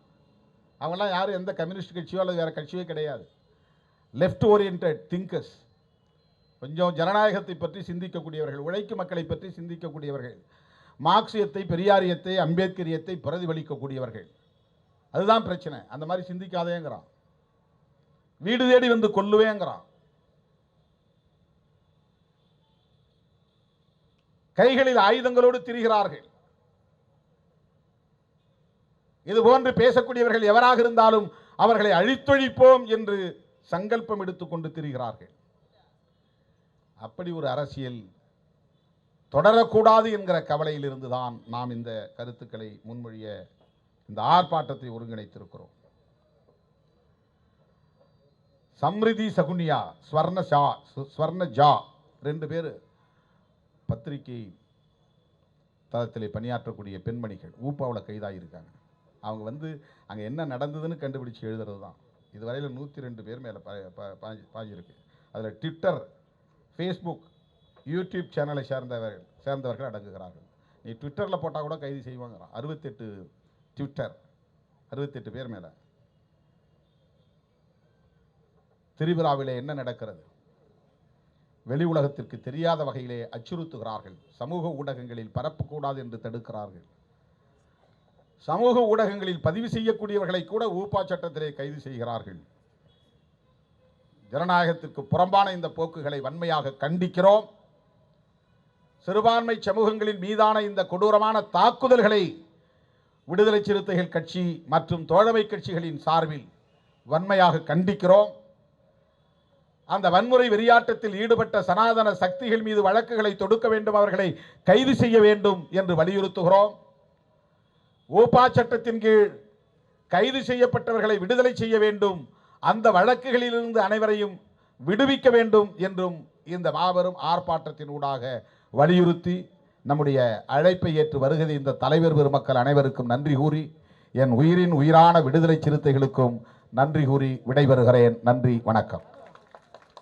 A: அவங்களாம் யாரும் எந்த கம்யூனிஸ்ட் கட்சியோ அல்லது வேற கட்சியோ கிடையாது. லெஃப்ட் ஓரியன்டட் திங்கர்ஸ், கொஞ்சம் ஜனநாயகத்தை பற்றி சிந்திக்கக்கூடியவர்கள், உழைக்கும் மக்களை பற்றி சிந்திக்கக்கூடியவர்கள், மார்க்சியத்தை, பெரியாரியத்தை, அம்பேத்கரியத்தை பிரதிபலிக்கக்கூடியவர்கள். அதுதான் பிரச்சனை. அந்த மாதிரி சிந்திக்காதேங்கிறான். வீடு தேடி வந்து கொல்லுவேங்கிறான். கைகளில் ஆயுதங்களோடு திரிகிறார்கள். இது போன்று பேசக்கூடியவர்கள் எவராக இருந்தாலும் அவர்களை அழித்தொழிப்போம் என்று சங்கல்பம் எடுத்துக்கொண்டு திரிகிறார்கள். அப்படி ஒரு அரசியல் தொடரக்கூடாது என்கிற கவலையில் இருந்துதான் நாம் இந்த கருத்துக்களை முன்மொழிய இந்த ஆர்ப்பாட்டத்தை ஒருங்கிணைத்திருக்கிறோம். சம்ரிதி சகுனியா, ஸ்வர்ணஜா 2 பேர் பத்திரிகை தளத்தில் பணியாற்றக்கூடிய பெண்மணிகள் ஊப்பாவில் கைதாகியிருக்காங்க. அவங்க அங்கே என்ன நடந்ததுன்னு கண்டுபிடிச்சு எழுதுறது தான். இதுவரையில் 102 பேர் மேலே பாஞ்சிருக்கு. அதில் ட்விட்டர், ஃபேஸ்புக், யூடியூப் சேனலை சேர்ந்தவர்கள் அடங்குகிறார்கள். நீ ட்விட்டரில் போட்டால் கூட கைது செய்வாங்கிறான். 68 ட்விட்டர், 68 பேர் மேலே. திரிபுராவிலே என்ன நடக்கிறது? வெளி உலகத்திற்கு தெரியாத வகையிலே அச்சுறுத்துகிறார்கள். சமூக ஊடகங்களில் பரப்பக்கூடாது என்று தடுக்கிறார்கள். சமூக ஊடகங்களில் பதிவு செய்யக்கூடியவர்களை கூட ஊப்பா சட்டத்திலே கைது செய்கிறார்கள். ஜனநாயகத்திற்கு புறம்பான இந்த போக்குகளை வன்மையாக கண்டிக்கிறோம். சிறுபான்மை சமூகங்களின் மீதான இந்த கொடூரமான தாக்குதல்களை விடுதலை சிறுத்தைகள் கட்சி மற்றும் தோழமை கட்சிகளின் சார்பில் வன்மையாக கண்டிக்கிறோம். அந்த வன்முறை வெறியாட்டத்தில் ஈடுபட்ட சனாதன சக்திகள் மீது வழக்குகளை தொடுக்க வேண்டும், அவர்களை கைது செய்ய வேண்டும் என்று வலியுறுத்துகிறோம். ஓபா சட்டத்தின் கீழ் கைது செய்யப்பட்டவர்களை விடுதலை செய்ய வேண்டும், அந்த வழக்குகளிலிருந்து அனைவரையும் விடுவிக்க வேண்டும் என்றும் இந்த மாபெரும் ஆர்ப்பாட்டத்தின் ஊடாக வலியுறுத்தி நம்முடைய அழைப்பை ஏற்று வருகிற இந்த தலைவர் பெருமக்கள் அனைவருக்கும் நன்றி கூறி, என் உயிரின் உயிரான விடுதலை சிறுத்தைகளுக்கும் நன்றி கூறி விடைபெறுகிறேன். நன்றி, வணக்கம்.